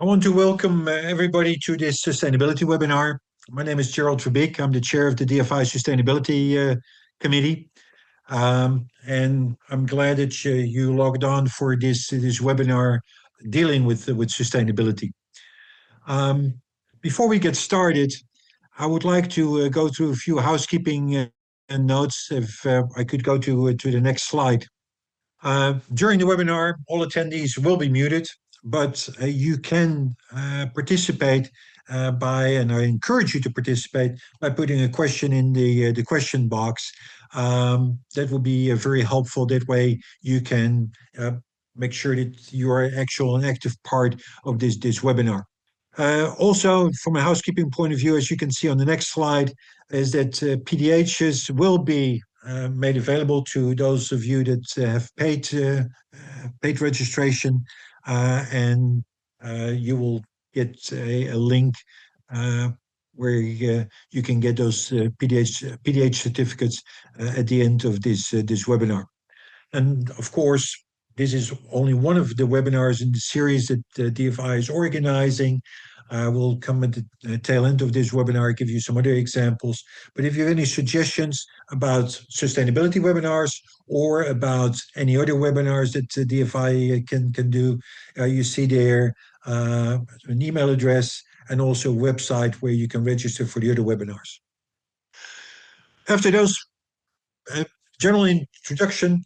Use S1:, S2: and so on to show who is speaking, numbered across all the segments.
S1: I want to welcome everybody to this sustainability webinar. My name is Gerald Verbeek. I'm the chair of the DFI Sustainability Committee. And I'm glad that you logged on for this webinar dealing with sustainability. Before we get started, I would like to go through a few housekeeping notes. If I could go to the next slide. During the webinar, all attendees will be muted, but you can participate and I encourage you to participate by putting a question in the question box. That will be very helpful. That way you can make sure that you are an active part of this webinar. Also, from a housekeeping point of view, as you can see on the next slide, is that PDHs will be made available to those of you that have paid registration, and you will get a link where you can get those PDH certificates at the end of this webinar. And of course, this is only one of the webinars in the series that DFI is organizing. We'll come at the tail end of this webinar, give you some other examples. But if you have any suggestions about sustainability webinars or about any other webinars that DFI can do, you see there an email address and also a website where you can register for the other webinars. After those general introduction,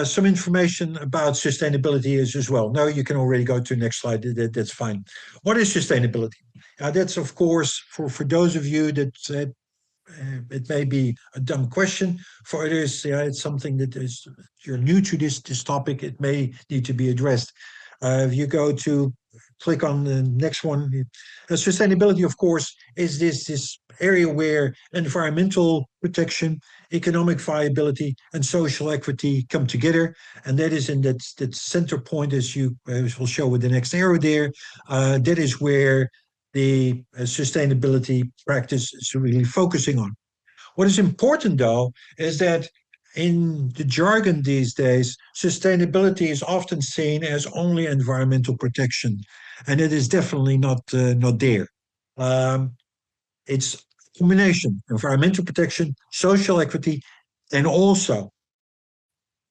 S1: some information about sustainability is as well. Now you can already go to the next slide. That's fine. What is sustainability? That's, of course, for those of you that it may be a dumb question. For others, it's something that is, you're new to this topic, it may need to be addressed. If you go to click on the next one, sustainability, of course, is this area where environmental protection, economic viability, and social equity come together, and that is in that center point, as you will show with the next arrow there. That is where the sustainability practice is really focusing on. What is important, though, is that in the jargon these days, sustainability is often seen as only environmental protection, and it is definitely not there. It's a combination: environmental protection, social equity, and also,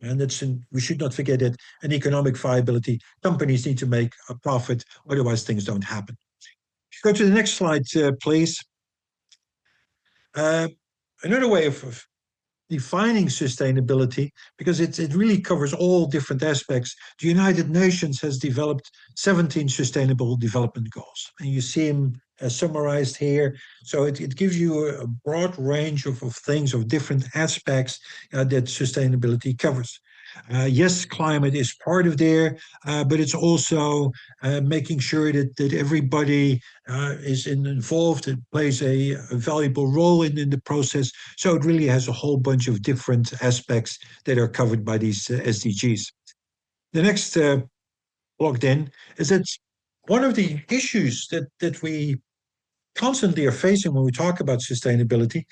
S1: and we should not forget it, an economic viability. Companies need to make a profit, otherwise things don't happen. Go to the next slide, please. Another way of defining sustainability, because it really covers all different aspects. The United Nations has developed 17 sustainable development goals, and you see them summarized here. So it gives you a broad range of things, of different aspects that sustainability covers. Yes, climate is part of there, but it's also making sure that everybody is involved and plays a valuable role in the process. So it really has a whole bunch of different aspects that are covered by these SDGs. The next block then is that one of the issues that we constantly are facing when we talk about sustainability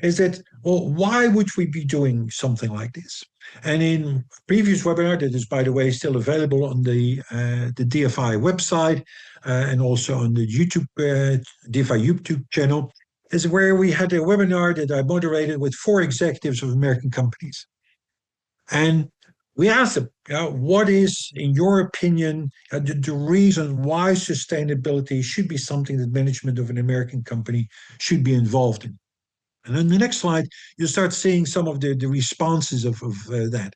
S1: is that, well, why would we be doing something like this? And in a previous webinar, that is, by the way, still available on the DFI website and also on the DFI YouTube channel, is where we had a webinar that I moderated with 4 executives of American companies. And we asked them, what is, in your opinion, the reason why sustainability should be something that management of an American company should be involved in? And on the next slide, you'll start seeing some of the responses of that.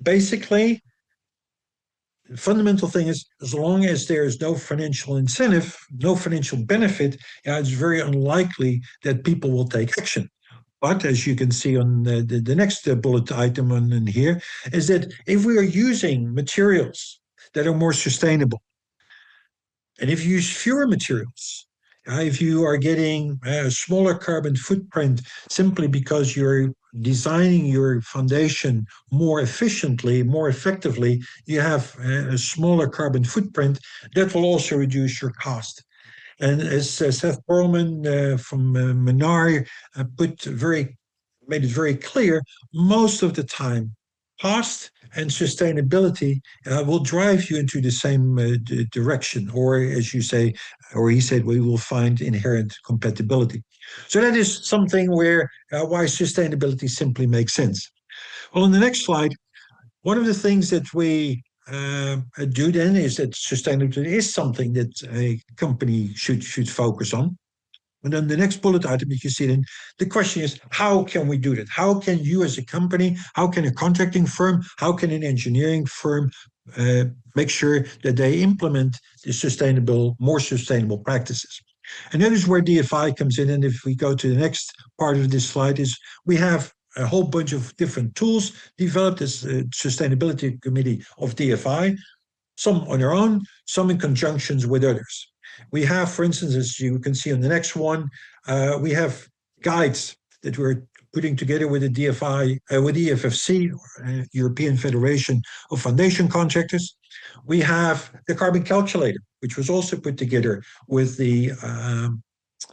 S1: Basically, the fundamental thing is, as long as there is no financial incentive, no financial benefit, it's very unlikely that people will take action. But as you can see on the next bullet item on here, is that if we are using materials that are more sustainable, and if you use fewer materials, if you are getting a smaller carbon footprint simply because you're designing your foundation more efficiently, more effectively, you have a smaller carbon footprint, that will also reduce your cost. And as Seth Perlman from Menard made it very clear, most of the time, Cost and sustainability will drive you into the same direction, or as you say, or he said, we will find inherent compatibility. So that is something where why sustainability simply makes sense. Well, on the next slide, one of the things that we do then is that sustainability is something that a company should focus on. And then the next bullet item that you see then, the question is, how can we do that? How can you as a company, how can a contracting firm, how can an engineering firm make sure that they implement the more sustainable practices? And that is where DFI comes in. And if we go to the next part of this slide is we have a whole bunch of different tools developed as a Sustainability Committee of DFI, some on their own, some in conjunctions with others. We have, for instance, as you can see on the next one, we have guides that we're putting together with the DFI, with the EFFC, European Federation of Foundation Contractors. We have the carbon calculator, which was also put together with the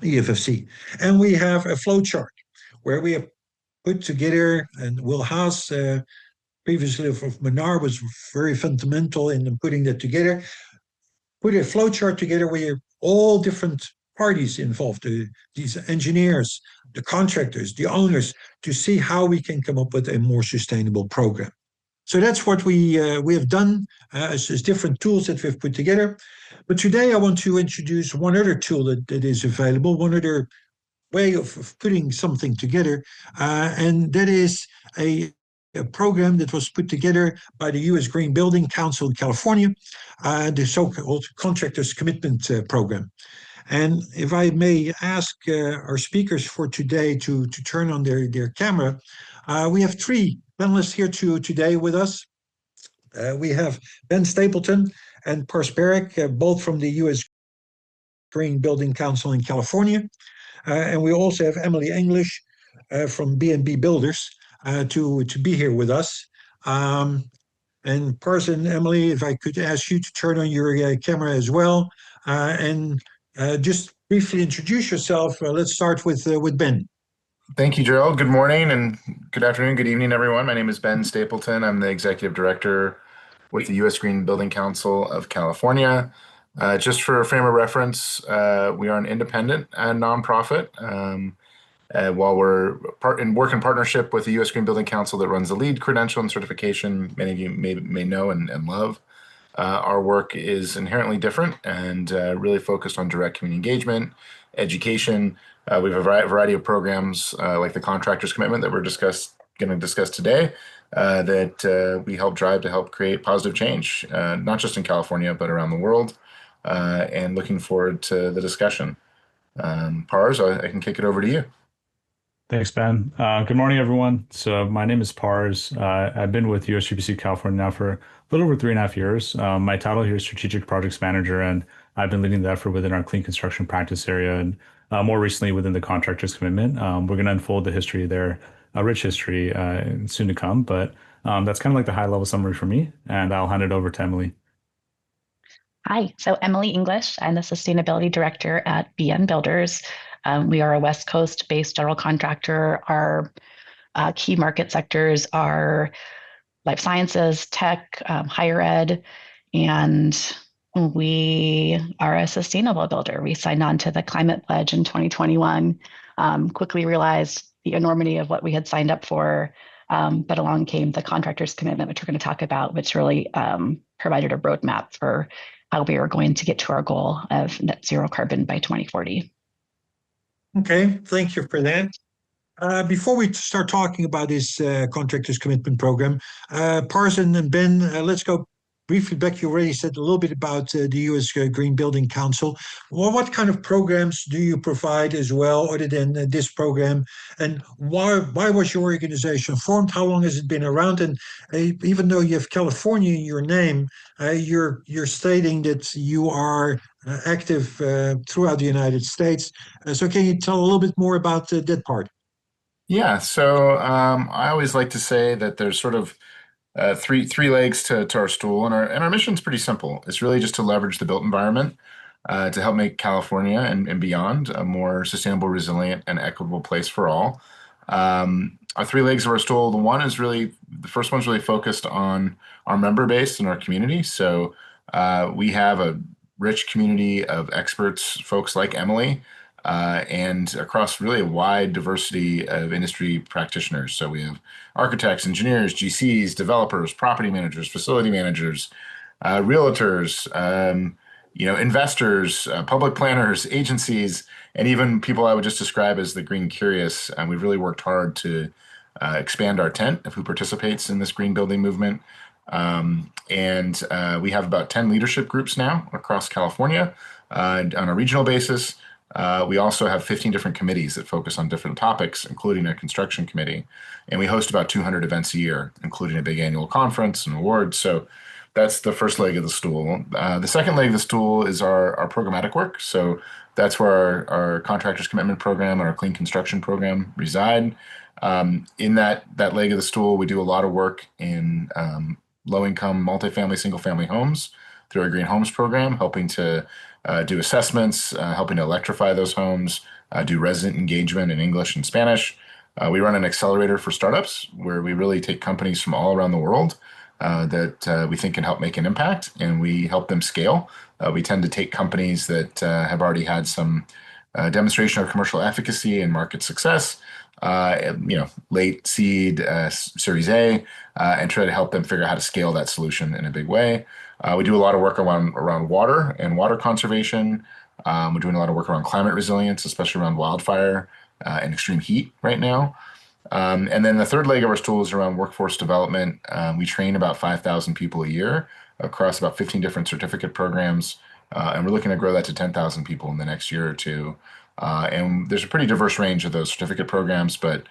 S1: EFFC. And we have a flow chart where we have put together, and Will Haas, previously of Manar, was very fundamental in putting that together. Put a flow chart together where all different parties involved, these engineers, the contractors, the owners, to see how we can come up with a more sustainable program. So that's what we have done as different tools that we've put together. But today I want to introduce one other tool that is available, one other way of putting something together, and that is a program that was put together by the U.S. Green Building Council in California, the so-called Contractors Commitment Program. And if I may ask our speakers for today to turn on their camera, we have three panelists here today with us. We have Ben Stapleton and Parikh, both from the U.S. Green Building Council in California. And we also have Emily English from B&B Builders to be here with us. And Parikh and Emily, if I could ask you to turn on your camera as well, and just briefly introduce yourself. Let's start with Ben.
S2: Thank you, Gerald. Good morning and good afternoon, good evening, everyone. My name is Ben Stapleton. I'm the Executive Director with the U.S. Green Building Council of California. Just for a frame of reference, we are an independent and nonprofit. While we're work in partnership with the U.S. Green Building Council that runs the LEED credential and certification, many of you may know and love. Our work is inherently different and really focused on direct community engagement, education. We have a variety of programs like the contractors commitment that we're going to discuss today that we help drive to help create positive change, not just in California, but around the world. And looking forward to the discussion. Pars, I can kick it over to you.
S3: Thanks, Ben. Good morning, everyone. So my name is Pars. I've been with USGBC California now for a little over 3.5 years. My title here is Strategic Projects Manager, and I've been leading the effort within our clean construction practice area and more recently within the contractors commitment. We're going to unfold the history there, a rich history soon to come, but that's kind of like the high level summary for me, and I'll hand it over to Emily.
S4: Hi, so Emily English. I'm the Sustainability Director at BN Builders. We are a West Coast-based general contractor. Our key market sectors are life sciences, tech, higher ed, and we are a sustainable builder. We signed on to the Climate Pledge in 2021, quickly realized the enormity of what we had signed up for, but along came the contractors commitment, which we're going to talk about, which really provided a roadmap for how we are going to get to our goal of net zero carbon by 2040.
S1: Okay, thank you for that. Before we start talking about this contractors commitment program, Parson and Ben, let's go briefly back. You already said a little bit about the U.S. Green Building Council. Well, what kind of programs do you provide as well, other than this program? And why was your organization formed? How long has it been around? And even though you have California in your name, you're stating that you are active throughout the United States. So can you tell a little bit more about that part?
S2: Yeah, so I always like to say that there's sort of three legs to our stool, and our mission's pretty simple. It's really just to leverage the built environment to help make California and beyond a more sustainable, resilient, and equitable place for all. Our three legs of our stool, the first one's really focused on our member base and our community. So we have a rich community of experts, folks like Emily, and across really a wide diversity of industry practitioners. So we have architects, engineers, GCs, developers, property managers, facility managers, realtors, investors, public planners, agencies, and even people I would just describe as the green curious. And we've really worked hard to expand our tent of who participates in this green building movement. And we have about 10 leadership groups now across California on a regional basis. We also have 15 different committees that focus on different topics, including a construction committee. And we host about 200 events a year, including a big annual conference and awards. So that's the first leg of the stool. The second leg of the stool is our programmatic work. So that's where our contractors commitment program and our clean construction program reside. In that leg of the stool, we do a lot of work in low-income, multifamily, single-family homes through our Green Homes program, helping to do assessments, helping to electrify those homes, do resident engagement in English and Spanish. We run an accelerator for startups where we really take companies from all around the world that we think can help make an impact, and we help them scale. We tend to take companies that have already had some demonstration of commercial efficacy and market success, late seed, Series A, and try to help them figure out how to scale that solution in a big way. We do a lot of work around water and water conservation. We're doing a lot of work around climate resilience, especially around wildfire and extreme heat right now. And then the third leg of our stool is around workforce development. We train about 5,000 people a year across about 15 different certificate programs. And we're looking to grow that to 10,000 people in the next year or two. And there's a pretty diverse range of those certificate programs, but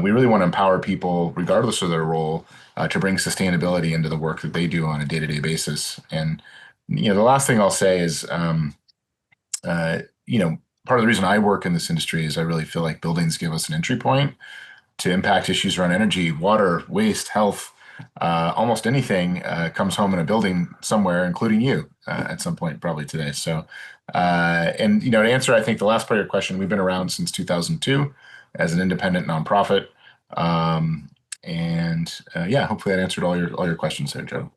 S2: we really want to empower people, regardless of their role, to bring sustainability into the work that they do on a day-to-day basis. And, the last thing I'll say is, part of the reason I work in this industry is I really feel like buildings give us an entry point to impact issues around energy, water, waste, health. Almost anything comes home in a building somewhere, including you at some point, probably today. So, to answer, I think the last part of your question, we've been around since 2002 as an independent nonprofit. Hopefully that answered all your questions there, Joe.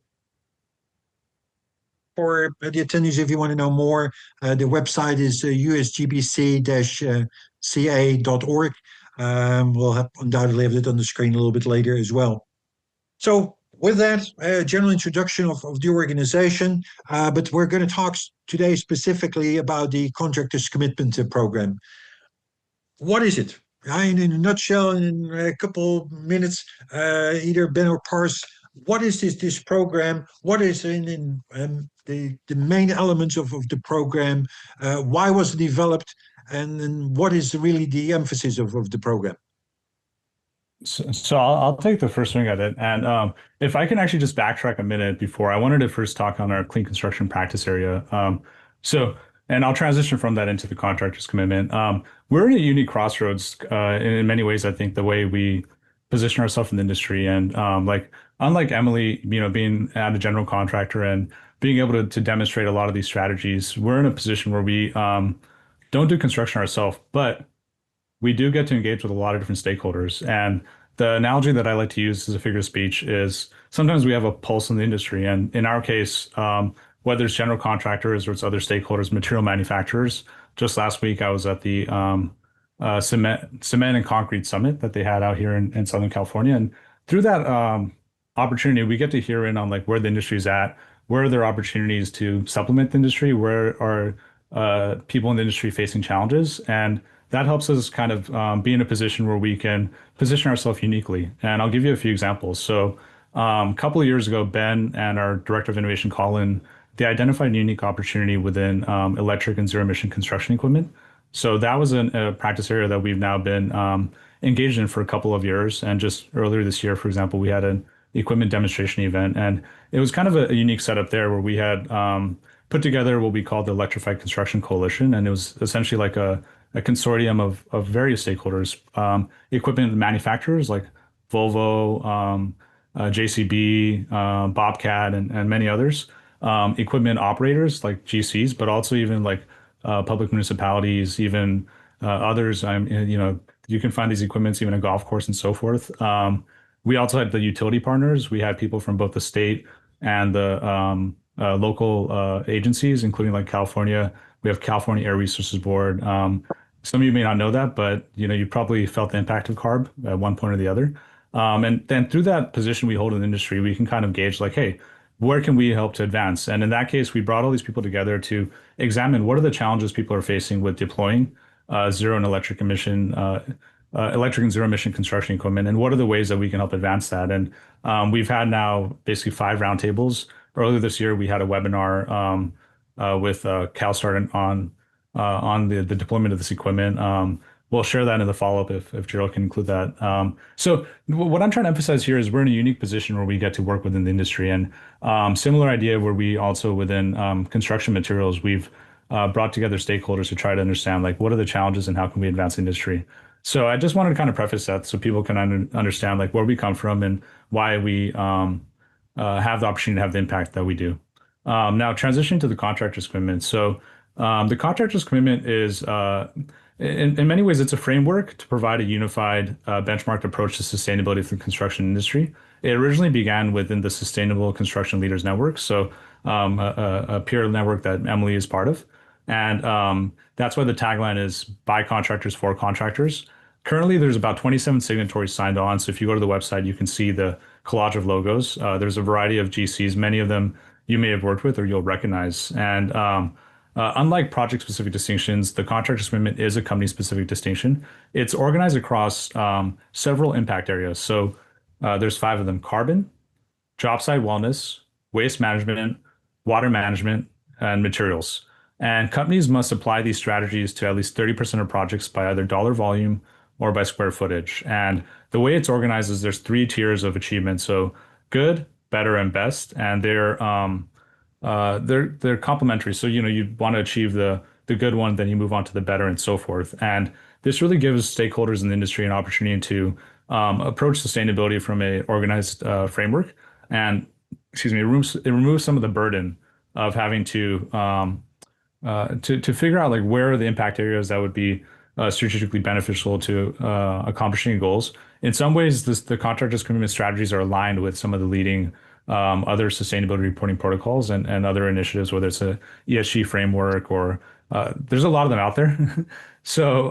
S1: For the attendees, if you want to know more, the website is usgbc-ca.org. We'll undoubtedly have it on the screen a little bit later as well. So with that, general introduction of the organization, but we're going to talk today specifically about the Contractors Commitment Program. What is it? In a nutshell, in a couple minutes, either Ben or Pars, what is this program? What is in the main elements of the program? Why was it developed? And what is really the emphasis of the program?
S3: So I'll take the first swing at it. And if I can actually just backtrack a minute before, I wanted to first talk on our clean construction practice area. And I'll transition from that into the contractors commitment. We're in a unique crossroads in many ways, I think, the way we position ourselves in the industry. And unlike Emily, being at a general contractor and being able to demonstrate a lot of these strategies, we're in a position where we don't do construction ourselves, but we do get to engage with a lot of different stakeholders. And the analogy that I like to use as a figure of speech is sometimes we have a pulse in the industry. And in our case, whether it's general contractors or it's other stakeholders, material manufacturers. Just last week, I was at the cement and concrete summit that they had out here in Southern California. And through that opportunity, we get to hear in on where the industry is at, where are there opportunities to supplement the industry, where are people in the industry facing challenges. And that helps us kind of be in a position where we can position ourselves uniquely. And I'll give you a few examples. So a couple of years ago, Ben and our Director of Innovation, Colin, they identified a unique opportunity within electric and zero emission construction equipment. So that was a practice area that we've now been engaged in for a couple of years. And just earlier this year, for example, we had an equipment demonstration event. And it was kind of a unique setup there where we had put together what we called the Electrified Construction Coalition. And it was essentially like a consortium of various stakeholders, equipment manufacturers like Volvo, JCB, Bobcat, and many others, equipment operators like GCs, but also even public municipalities, even others, the You can find these equipments even a golf course and so forth. We also had the utility partners. We had people from both the state and the local agencies, including like California. We have California Air Resources Board. Some of you may not know that, but you probably felt the impact of CARB at one point or the other. And then through that position we hold in the industry, we can kind of gauge like, hey, where can we help to advance? And in that case, we brought all these people together to examine what are the challenges people are facing with deploying zero and electric and zero emission construction equipment, and what are the ways that we can help advance that. And we've had now basically 5 roundtables. Earlier this year, we had a webinar with CalSTART on the deployment of this equipment. We'll share that in the follow-up if Gerald can include that. So what I'm trying to emphasize here is we're in a unique position where we get to work within the industry, and similar idea where we also within construction materials, we've brought together stakeholders to try to understand like what are the challenges and how can we advance the industry. So I just wanted to kind of preface that so people can understand like where we come from and why we have the opportunity to have the impact that we do. Now transitioning to the contractors commitment. So the contractors commitment is in many ways, it's a framework to provide a unified benchmarked approach to sustainability for the construction industry. It originally began within the Sustainable Construction Leaders Network, so a peer network that Emily is part of. And that's why the tagline is by contractors for contractors. Currently, there's about 27 signatories signed on. So if you go to the website, you can see the collage of logos. There's a variety of GCs, many of them you may have worked with or you'll recognize. And unlike project-specific distinctions, the contractors commitment is a company-specific distinction. It's organized across several impact areas. So there's 5 of them: carbon, Jobsite Wellness, waste management, water management, and materials. And companies must apply these strategies to at least 30% of projects by either dollar volume or by square footage. And the way it's organized is there's 3 tiers of achievement. So good, better, and best. And they're complementary. So, you want to achieve the good one, then you move on to the better and so forth. And this really gives stakeholders in the industry an opportunity to approach sustainability from a organized framework. And it removes some of the burden of having to figure out like where are the impact areas that would be strategically beneficial to accomplishing goals. In some ways, the contractors commitment strategies are aligned with some of the leading other sustainability reporting protocols and other initiatives, whether it's a ESG framework or there's a lot of them out there. So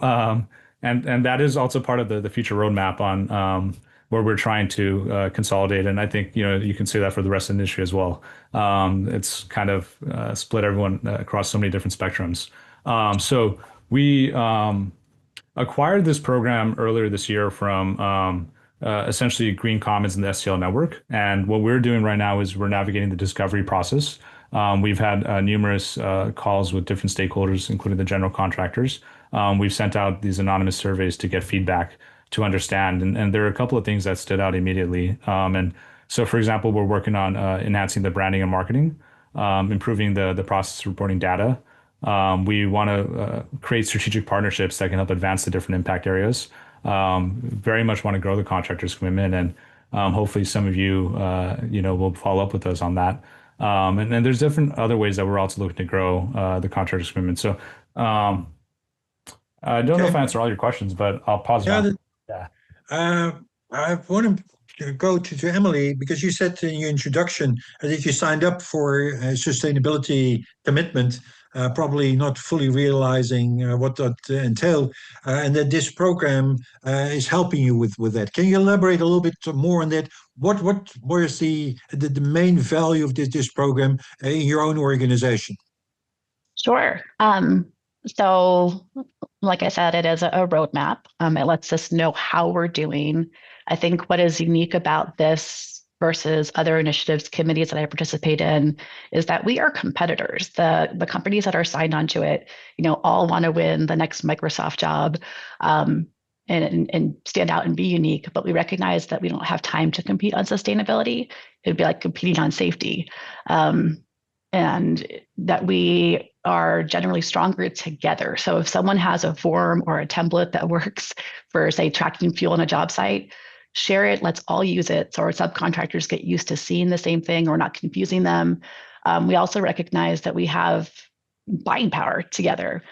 S3: and that is also part of the future roadmap on where we're trying to consolidate. And I think you can say that for the rest of the industry as well. It's kind of split everyone across so many different spectrums. So we acquired this program earlier this year from essentially Green Commons and the STL network. And what we're doing right now is we're navigating the discovery process. We've had numerous calls with different stakeholders, including the general contractors. We've sent out these anonymous surveys to get feedback to understand. And there are a couple of things that stood out immediately. And so, for example, we're working on enhancing the branding and marketing, improving the process of reporting data. We want to create strategic partnerships that can help advance the different impact areas. Very much want to grow the contractors commitment, and hopefully some of you, will follow up with us on that. And then there's different other ways that we're also looking to grow the contractors commitment. So I don't know if I answered all your questions, but I'll pause now.
S1: I want to go to Emily, because you said in your introduction that you signed up for a sustainability commitment, probably not fully realizing what that entailed, and that this program is helping you with that. Can you elaborate a little bit more on that? What was the main value of this program in your own organization?
S4: Sure. So, like I said, it is a roadmap. It lets us know how we're doing. I think what is unique about this versus other initiatives, committees that I participate in, is that we are competitors. The companies that are signed onto it, all want to win the next Microsoft job and stand out and be unique. But we recognize that we don't have time to compete on sustainability. It'd be like competing on safety. And that we are generally stronger together. So if someone has a form or a template that works for, say, tracking fuel on a job site, share it, let's all use it so our subcontractors get used to seeing the same thing or not confusing them. We also recognize that we have buying power together.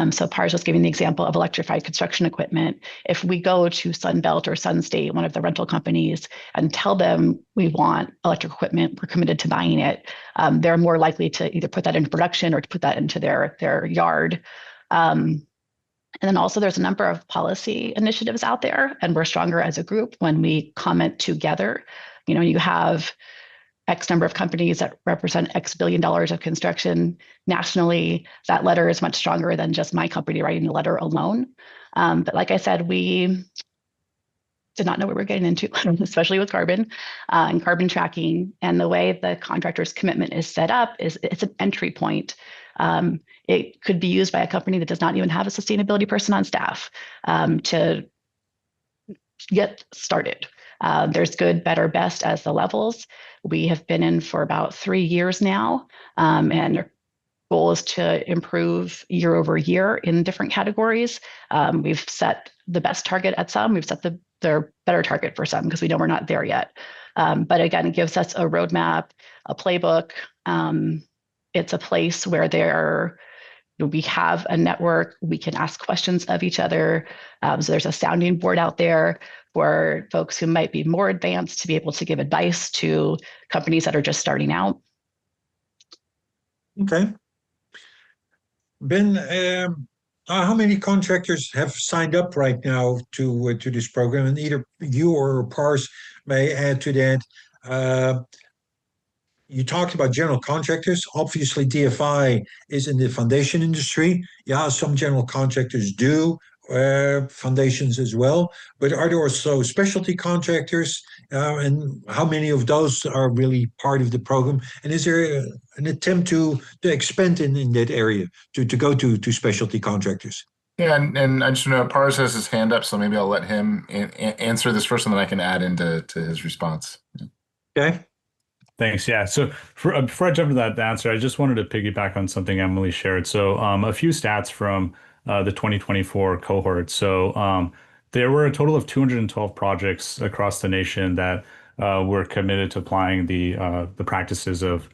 S4: So Par's just giving the example of electrified construction equipment. If we go to Sunbelt or Sunstate, one of the rental companies, and tell them we want electric equipment, we're committed to buying it, they're more likely to either put that into production or to put that into their yard. And then also there's a number of policy initiatives out there, and we're stronger as a group when we comment together. You have X number of companies that represent X $billion of construction nationally. That letter is much stronger than just my company writing the letter alone. But like I said, we did not know what we were getting into, especially with carbon and carbon tracking. And the way the contractor's commitment is set up is it's an entry point. It could be used by a company that does not even have a sustainability person on staff to get started. There's good, better, best as the levels. We have been in for about 3 years now, and our goal is to improve year over year in different categories. We've set the best target at some, we've set the better target for some because we know we're not there yet. But again, it gives us a roadmap, a playbook. It's a place where we have a network, we can ask questions of each other. So there's a sounding board out there for folks who might be more advanced to be able to give advice to companies that are just starting out.
S1: Okay. Ben, how many contractors have signed up right now to this program? And either you or Pars may add to that. You talked about general contractors. Obviously, DFI is in the foundation industry. Yeah, some general contractors do foundations as well. But are there also specialty contractors? And how many of those are really part of the program? And is there an attempt to expand in that area, to go to specialty contractors?
S2: Yeah, and I just know Pars has his hand up, so maybe I'll let him answer this first, and then I can add into his response.
S1: Okay.
S3: Thanks. Yeah. So before I jump into that answer, I just wanted to piggyback on something Emily shared. So a few stats from the 2024 cohort. So there were a total of 212 projects across the nation that were committed to applying the practices of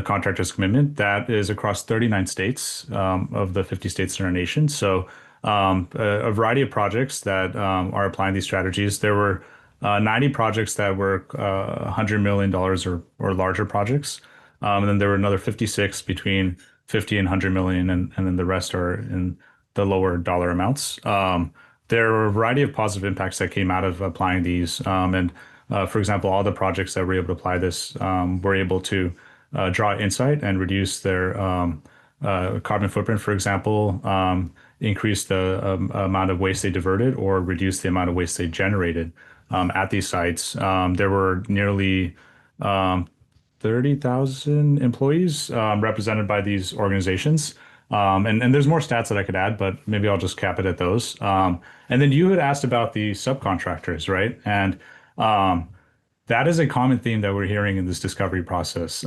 S3: contractors' commitment. That is across 39 states of the 50 states in our nation. So a variety of projects that are applying these strategies. There were 90 projects that were $100 million or larger projects. And then there were another 56 between 50 and 100 million, and then the rest are in the lower dollar amounts. There were a variety of positive impacts that came out of applying these. For example, all the projects that were able to apply this were able to draw insight and reduce their carbon footprint, for example, increase the amount of waste they diverted or reduce the amount of waste they generated at these sites. There were nearly 30,000 employees represented by these organizations. And there's more stats that I could add, but maybe I'll just cap it at those. And then you had asked about the subcontractors, right? And that is a common theme that we're hearing in this discovery process.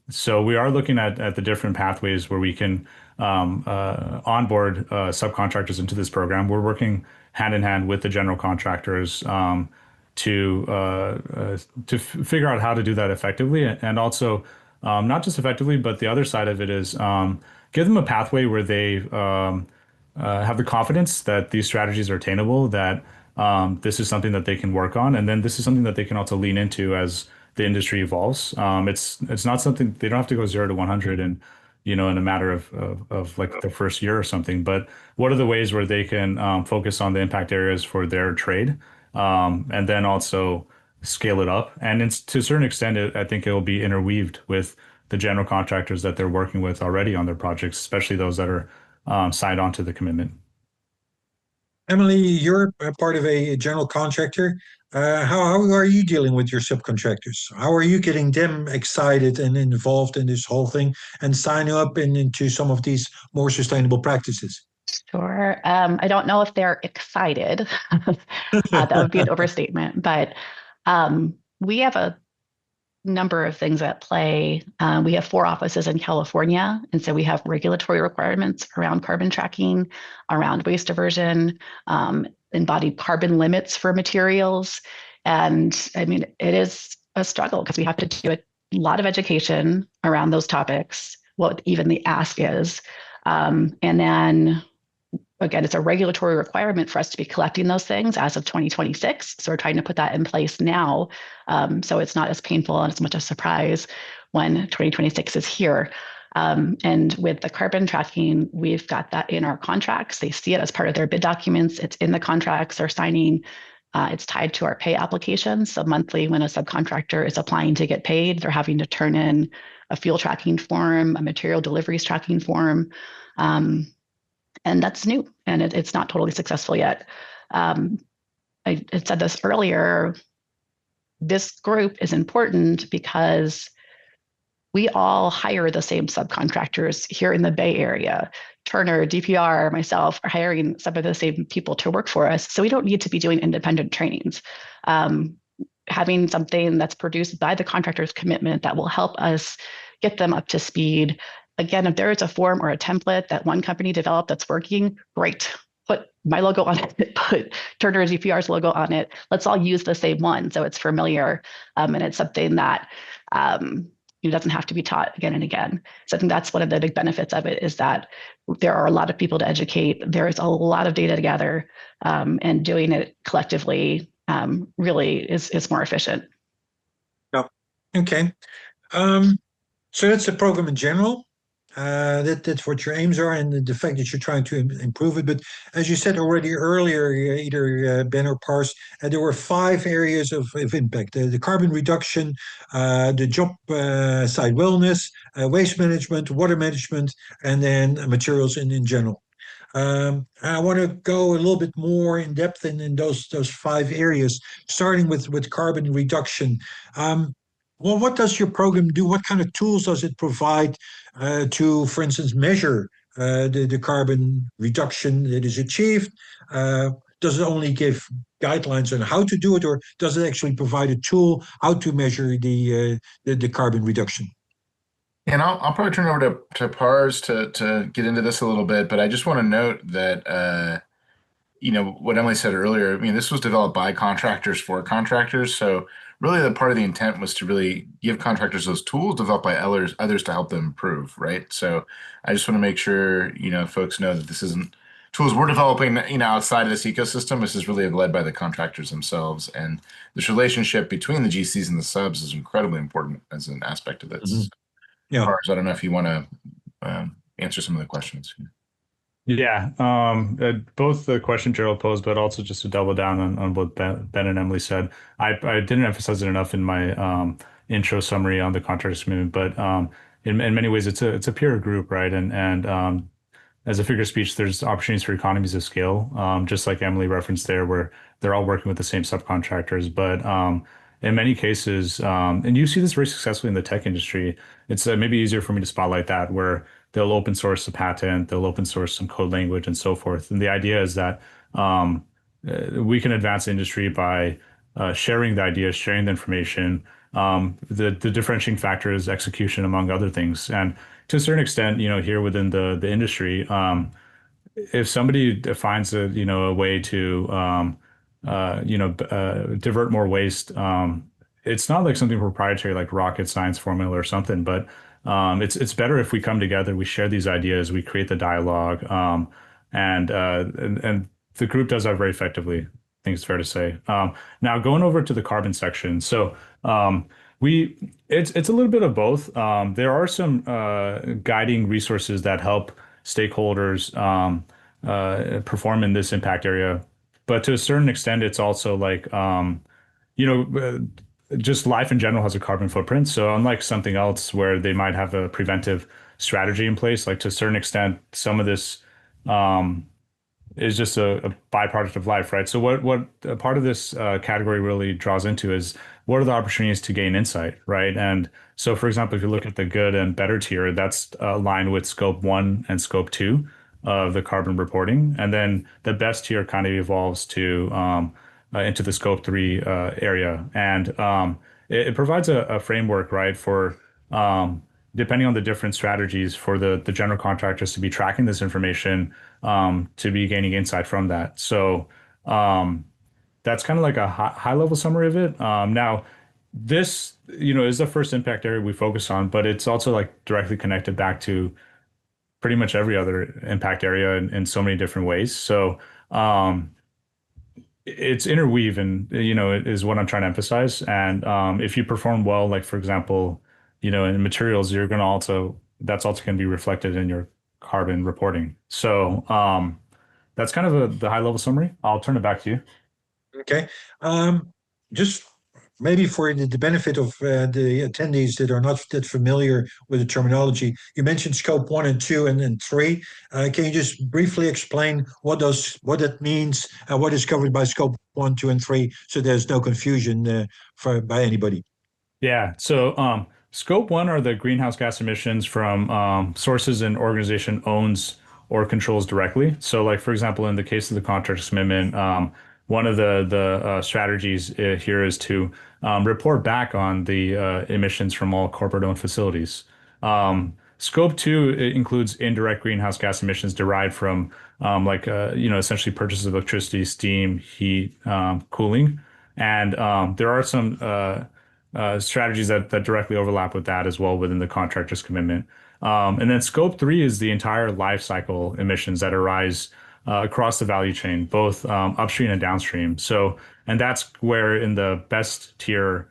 S3: So we are looking at the different pathways where we can onboard subcontractors into this program. We're working hand in hand with the general contractors to figure out how to do that effectively, and also not just effectively, but the other side of it is give them a pathway where they have the confidence that these strategies are attainable, that this is something that they can work on, and then this is something that they can also lean into as the industry evolves. It's not something they don't have to go 0 to 100 and in a matter of like the first year or something. But what are the ways where they can focus on the impact areas for their trade, and then also scale it up? And to a certain extent, I think it will be interweaved with the general contractors that they're working with already on their projects, especially those that are signed on to the commitment.
S1: Emily, you're a part of a general contractor. How are you dealing with your subcontractors? How are you getting them excited and involved in this whole thing and signing up into some of these more sustainable practices?
S4: Sure. I don't know if they're excited. That would be an overstatement. But we have a number of things at play. We have 4 offices in California, and so we have regulatory requirements around carbon tracking, around waste diversion, embodied carbon limits for materials. And I mean, it is a struggle because we have to do a lot of education around those topics, what even the ask is. And then again, it's a regulatory requirement for us to be collecting those things as of 2026. So we're trying to put that in place now, so it's not as painful and as much a surprise when 2026 is here. And with the carbon tracking, we've got that in our contracts. They see it as part of their bid documents. It's in the contracts they're signing. It's tied to our pay applications. So monthly, when a subcontractor is applying to get paid, they're having to turn in a fuel tracking form, a material deliveries tracking form. And that's new, and it's not totally successful yet. I said this earlier, this group is important because we all hire the same subcontractors here in the Bay Area. Turner, DPR, myself are hiring some of the same people to work for us. So we don't need to be doing independent trainings. Having something that's produced by the contractor's commitment that will help us get them up to speed. Again, if there is a form or a template that one company developed that's working, great. Put my logo on it, put Turner DPR's logo on it. Let's all use the same one so it's familiar, and it's something that it doesn't have to be taught again and again. So I think that's one of the big benefits of it, is that there are a lot of people to educate. There is a lot of data to gather, and doing it collectively really is more efficient.
S1: Yeah. Okay. So that's the program in general. That's what your aims are, and the fact that you're trying to improve it. But as you said already earlier, either Ben or Pars, there were 5 areas of impact: the carbon reduction, the job site wellness, waste management, water management, and then materials in general. I want to go a little bit more in depth in those 5 areas, starting with carbon reduction. Well, what does your program do? What kind of tools does it provide to, for instance, measure the carbon reduction that is achieved? Does it only give guidelines on how to do it, or does it actually provide a tool how to measure the carbon reduction?
S2: And I'll probably turn over to Pars to get into this a little bit, but I just want to note that what Emily said earlier. I mean, this was developed by contractors for contractors, so really the part of the intent was to really give contractors those tools developed by others to help them improve, right? So I just want to make sure folks know that this isn't tools we're developing outside of this ecosystem. This is really led by the contractors themselves, and this relationship between the GCs and the subs is incredibly important as an aspect of this.
S1: Mm-hmm. Yeah.
S2: Pars, I don't know if you want to answer some of the questions.
S3: Yeah, both the question Gerald posed, but also just to double down on what Ben and Emily said. I didn't emphasize it enough in my intro summary on the contractors commitment, but in many ways it's a peer group, right? And as a figure of speech, there's opportunities for economies of scale, just like Emily referenced there, where they're all working with the same subcontractors. But in many cases, and you see this very successfully in the tech industry, it's maybe easier for me to spotlight that, where they'll open source a patent, they'll open source some code language and so forth. And the idea is that we can advance the industry by sharing the ideas, sharing the information. The differentiating factor is execution, among other things. And to a certain extent, here within the industry, if somebody finds a way to divert more waste, it's not like something proprietary like rocket science formula or something, but it's better if we come together, we share these ideas, we create the dialogue, and the group does that very effectively. I think it's fair to say. Now going over to the carbon section, so it's a little bit of both. There are some guiding resources that help stakeholders perform in this impact area, but to a certain extent, it's also like just life in general has a carbon footprint. So unlike something else where they might have a preventive strategy in place, like to a certain extent, some of this is just a byproduct of life, right? So what a part of this category really draws into is what are the opportunities to gain insight, right? And so, for example, if you look at the good and better tier, that's aligned with scope 1 and scope 2 of the carbon reporting. And then the best tier kind of evolves to into the scope 3 area. And it provides a framework, right, for depending on the different strategies for the general contractors to be tracking this information, to be gaining insight from that. So that's kind of like a high level summary of it. Now, this, is the first impact area we focus on, but it's also like directly connected back to pretty much every other impact area in so many different ways. So it's interweave, and it is what I'm trying to emphasize. And if you perform well, like for example, in materials, you're going to that's also going to be reflected in your carbon reporting. So that's kind of the high level summary. I'll turn it back to you.
S1: Okay. Just maybe for the benefit of the attendees that are not that familiar with the terminology, you mentioned scope 1 and 2 and 3. Can you just briefly explain what that means and what is covered by scope 1, 2, and 3, so there's no confusion by anybody?
S3: Yeah. So scope 1 are the greenhouse gas emissions from sources an organization owns or controls directly. So like, for example, in the case of the contractors commitment, one of the strategies here is to report back on the emissions from all corporate-owned facilities. Scope 2 includes indirect greenhouse gas emissions derived from essentially purchase of electricity, steam, heat, cooling. And there are some strategies that directly overlap with that as well within the contractor's commitment. And then scope 3 is the entire life cycle emissions that arise across the value chain, both upstream and downstream. And that's where in the best tier,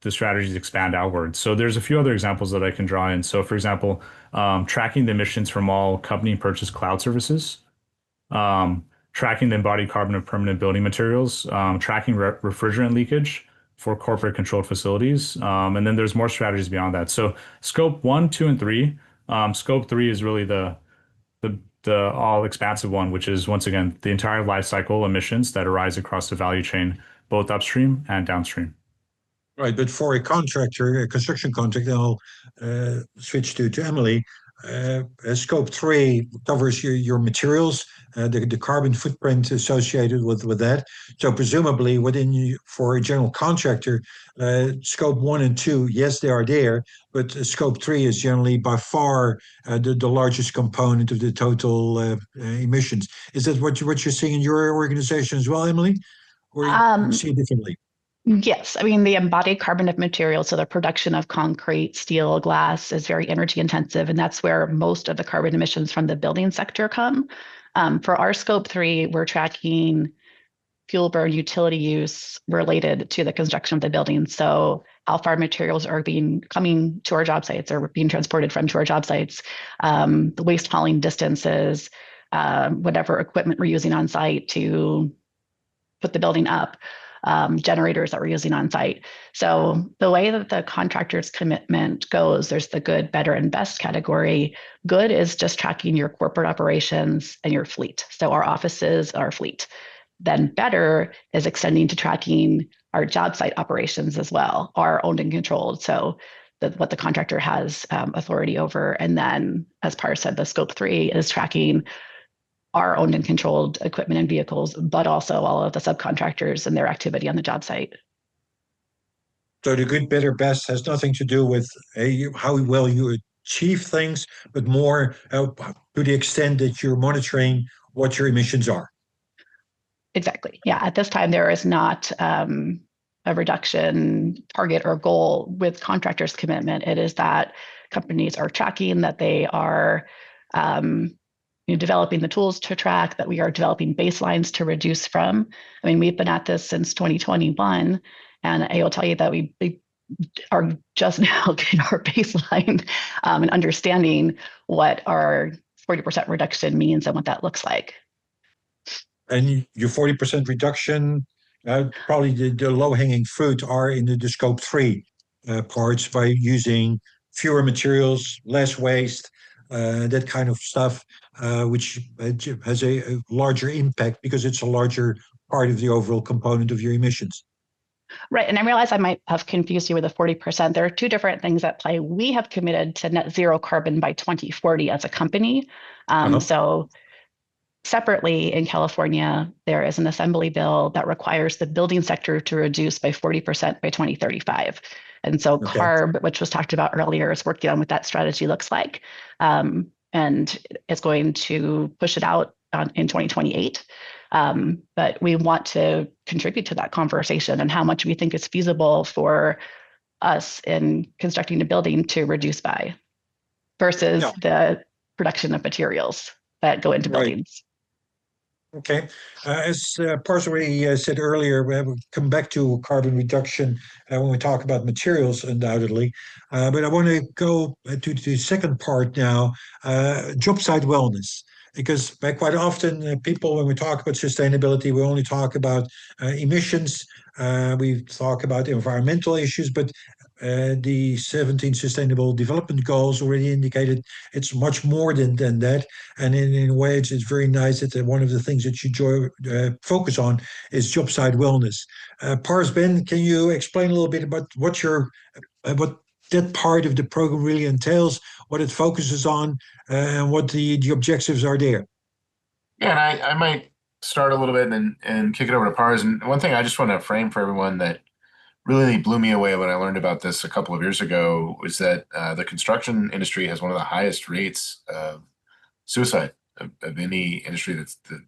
S3: the strategies expand outwards. So there's a few other examples that I can draw in. So for example, tracking the emissions from all company purchased cloud services, tracking the embodied carbon of permanent building materials, tracking refrigerant leakage for corporate controlled facilities. And then there's more strategies beyond that. So scope 1, 2, and 3. Scope 3 is really the all expansive one, which is once again the entire life cycle emissions that arise across the value chain, both upstream and downstream.
S1: Right, but for a contractor, a construction contractor, I'll switch to Emily. Scope 3 covers your materials, the carbon footprint associated with that. So presumably for a general contractor, scope 1 and 2, yes, they are there, but scope 3 is generally by far the largest component of the total emissions. Is that what you're seeing in your organization as well, Emily? Or you see it differently?
S4: Yes. I mean, the embodied carbon of materials, so the production of concrete, steel, glass is very energy intensive, and that's where most of the carbon emissions from the building sector come. For our scope 3, we're tracking fuel burn utility use related to the construction of the building. So how far materials are coming to our job sites or being transported to our job sites, the waste hauling distances, whatever equipment we're using on site to put the building up. Generators that we're using on site. So the way that the contractor's commitment goes, there's the good, better, and best category. Good is just tracking your corporate operations and your fleet. So our offices, our fleet. Then better is extending to tracking our job site operations as well, are owned and controlled. So what the contractor has authority over. And then, as Par said, the scope 3 is tracking our owned and controlled equipment and vehicles, but also all of the subcontractors and their activity on the job site.
S1: So the good, better, best has nothing to do with how well you achieve things, but more to the extent that you're monitoring what your emissions are.
S4: Exactly. Yeah. At this time, there is not a reduction target or goal with contractors' commitment. It is that companies are tracking, that they are developing the tools to track, that we are developing baselines to reduce from. I mean, we've been at this since 2021, and I will tell you that we are just now getting our baseline and understanding what our 40% reduction means and what that looks like.
S1: And your 40% reduction, probably the low-hanging fruit are in the scope 3 parts by using fewer materials, less waste, that kind of stuff, which has a larger impact because it's a larger part of the overall component of your emissions.
S4: Right. And I realize I might have confused you with the 40%. There are two different things at play. We have committed to net zero carbon by 2040 as a company. So separately in California, there is an assembly bill that requires the building sector to reduce by 40% by 2035. And so CARB, which was talked about earlier, is working on what that strategy looks like. And it's going to push it out in 2028. But we want to contribute to that conversation and how much we think is feasible for us in constructing a building to reduce by versus the production of materials that go into
S1: Right.
S4: buildings.
S1: Okay. As Pars already said earlier, we'll come back to carbon reduction when we talk about materials, undoubtedly. But I want to go to the second part now, job site wellness. Because quite often, people, when we talk about sustainability, we only talk about emissions, we talk about environmental issues, but the 17 Sustainable Development Goals already indicated it's much more than that. And in a way, it's very nice that one of the things that you focus on is job site wellness. Pars, Ben, can you explain a little bit about what that part of the program really entails, what it focuses on, and what the objectives are there?
S2: Yeah, and I might start a little bit and kick it over to Pars. And one thing I just want to frame for everyone that really blew me away when I learned about this a couple of years ago was that the construction industry has one of the highest rates of suicide of any industry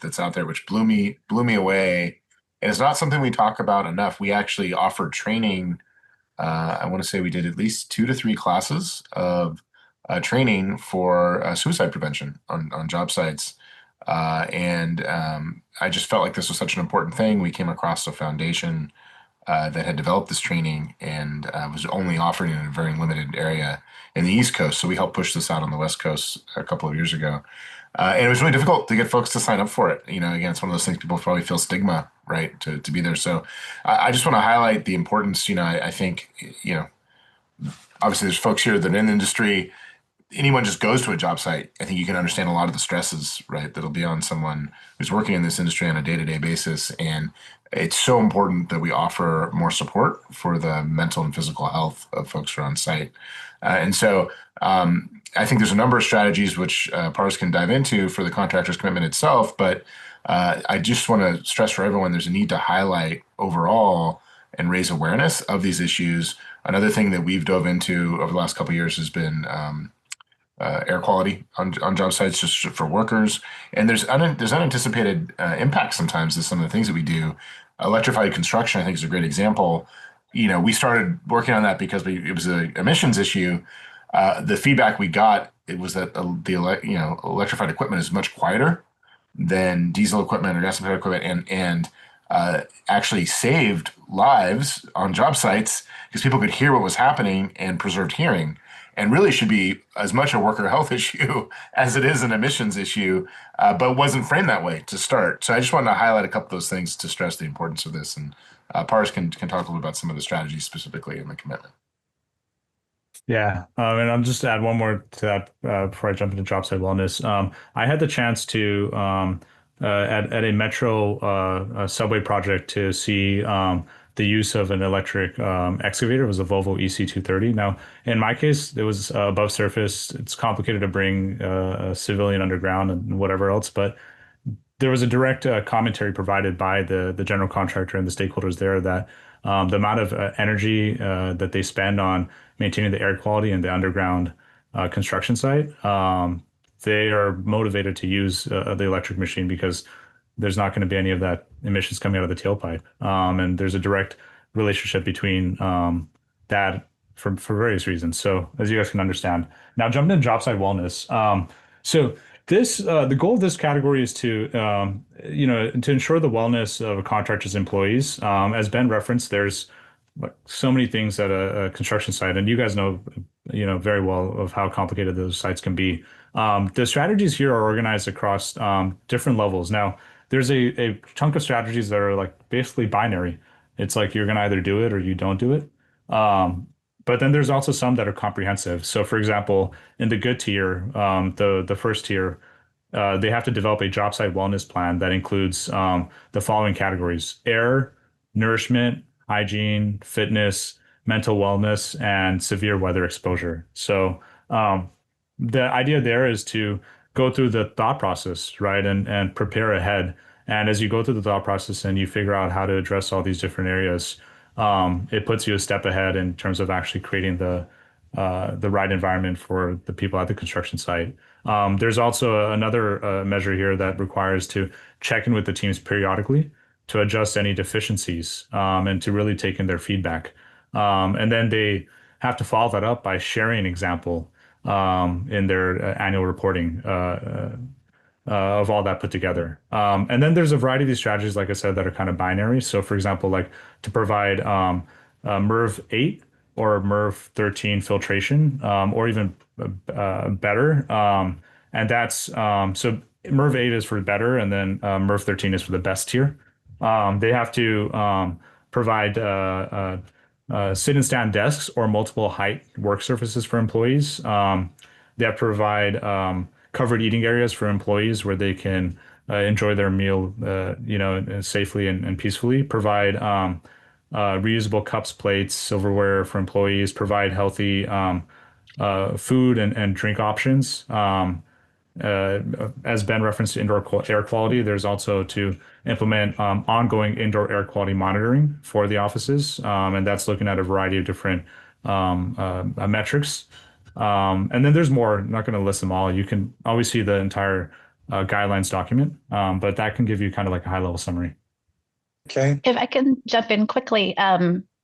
S2: that's out there, which blew me away. And it's not something we talk about enough. We actually offered training. I want to say we did at least 2 to 3 classes of training for suicide prevention on job sites. I just felt like this was such an important thing. We came across a foundation that had developed this training and was only offering it in a very limited area in the East Coast. So we helped push this out on the West Coast a couple of years ago. And it was really difficult to get folks to sign up for it. Again, it's one of those things people probably feel stigma, right, to be there. So I just want to highlight the importance. I think, obviously there's folks here that are in the industry. Anyone just goes to a job site, I think you can understand a lot of the stresses, right, that'll be on someone who's working in this industry on a day-to-day basis. And it's so important that we offer more support for the mental and physical health of folks who are on site. I think there's a number of strategies which Pars can dive into for the contractor's commitment itself, but I just want to stress for everyone there's a need to highlight overall and raise awareness of these issues. Another thing that we've dove into over the last couple of years has been air quality on job sites just for workers. And there's unanticipated impacts sometimes to some of the things that we do. Electrified construction, I think, is a great example. We started working on that because it was an emissions issue. The feedback we got, it was that electrified equipment is much quieter than diesel equipment or gas-powered equipment, and actually saved lives on job sites because people could hear what was happening and preserved hearing. And really should be as much a worker health issue as it is an emissions issue, but wasn't framed that way to start. So I just wanted to highlight a couple of those things to stress the importance of this. And Pars can talk a little about some of the strategies specifically in the commitment.
S3: Yeah, and I'll just add one more to that before I jump into Jobsite Wellness. I had the chance to at a metro subway project to see the use of an electric excavator. It was a Volvo EC230. Now, in my case, it was above surface. It's complicated to bring a civilian underground and whatever else, but there was a direct commentary provided by the general contractor and the stakeholders there that the amount of energy that they spend on maintaining the air quality in the underground construction site, they are motivated to use the electric machine because there's not going to be any of that emissions coming out of the tailpipe. And there's a direct relationship between that for various reasons. So as you guys can understand. Now jumping into job site wellness. So this the goal of this category is to to ensure the wellness of a contractor's employees. As Ben referenced, there's so many things at a construction site, and you guys know very well of how complicated those sites can be. The strategies here are organized across different levels. Now, there's a chunk of strategies that are like basically binary. It's like you're going to either do it or you don't do it. But then there's also some that are comprehensive. So, for example, in the good tier, the first tier, they have to develop a job site wellness plan that includes the following categories: air, nourishment, hygiene, fitness, mental wellness, and severe weather exposure. So the idea there is to go through the thought process, right, and prepare ahead. And as you go through the thought process and you figure out how to address all these different areas, it puts you a step ahead in terms of actually creating the right environment for the people at the construction site. There's also another measure here that requires to check in with the teams periodically to adjust any deficiencies and to really take in their feedback. And then they have to follow that up by sharing an example in their annual reporting of all that put together. And then there's a variety of these strategies, like I said, that are kind of binary. So, for example, like to provide MERV 8 or MERV 13 filtration, or even better. And that's so MERV 8 is for better, and then MERV 13 is for the best tier. They have to provide sit and stand desks or multiple height work surfaces for employees. They have to provide covered eating areas for employees where they can enjoy their meal, safely and peacefully. Provide reusable cups, plates, silverware for employees. Provide healthy food and drink options. As Ben referenced indoor air quality, there's also to implement ongoing indoor air quality monitoring for the offices, and that's looking at a variety of different metrics. And then there's more. I'm not going to list them all. You can always see the entire guidelines document, but that can give you kind of like a high-level summary.
S1: Okay.
S4: If I can jump in quickly,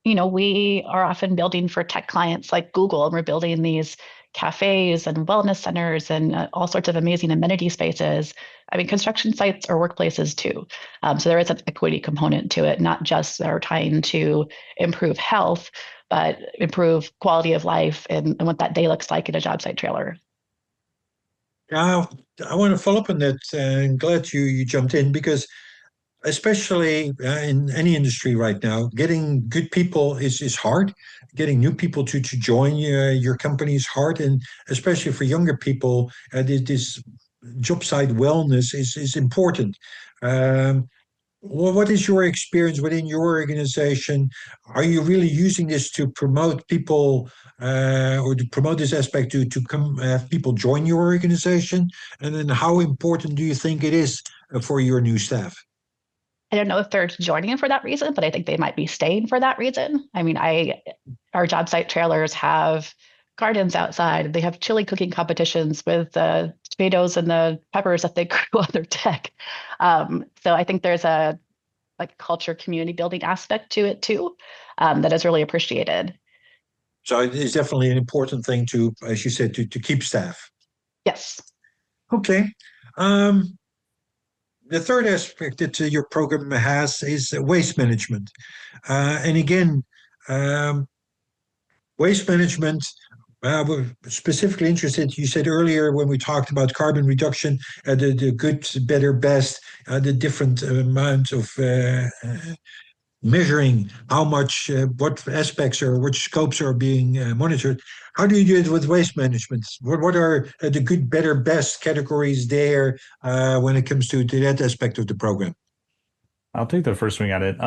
S4: we are often building for tech clients like Google, and we're building these cafes and wellness centers and all sorts of amazing amenity spaces. I mean, construction sites are workplaces too. So there is an equity component to it, not just they're trying to improve health, but improve quality of life and what that day looks like in a job site trailer.
S1: I want to follow up on that. I'm glad you jumped in because especially in any industry right now, getting good people is hard. Getting new people to join your company is hard, and especially for younger people, this job site wellness is important. Well, what is your experience within your organization? Are you really using this to promote people or to promote this aspect to come have people join your organization? And then how important do you think it is for your new staff?
S4: I don't know if they're joining for that reason, but I think they might be staying for that reason. I mean, our job site trailers have gardens outside. They have chili cooking competitions with the tomatoes and the peppers that they grew on their deck. So I think there's a culture community building aspect to it too, that is really appreciated.
S1: So it's definitely an important thing to, as you said, to keep staff.
S4: Yes.
S1: Okay. The third aspect that your program has is waste management. And again, waste management, we're specifically interested, you said earlier when we talked about carbon reduction, the good, better, best, the different amount of measuring how much, what aspects or which scopes are being monitored. How do you do it with waste management? What are the good, better, best categories there when it comes to that aspect of the program?
S3: I'll take the first swing at it.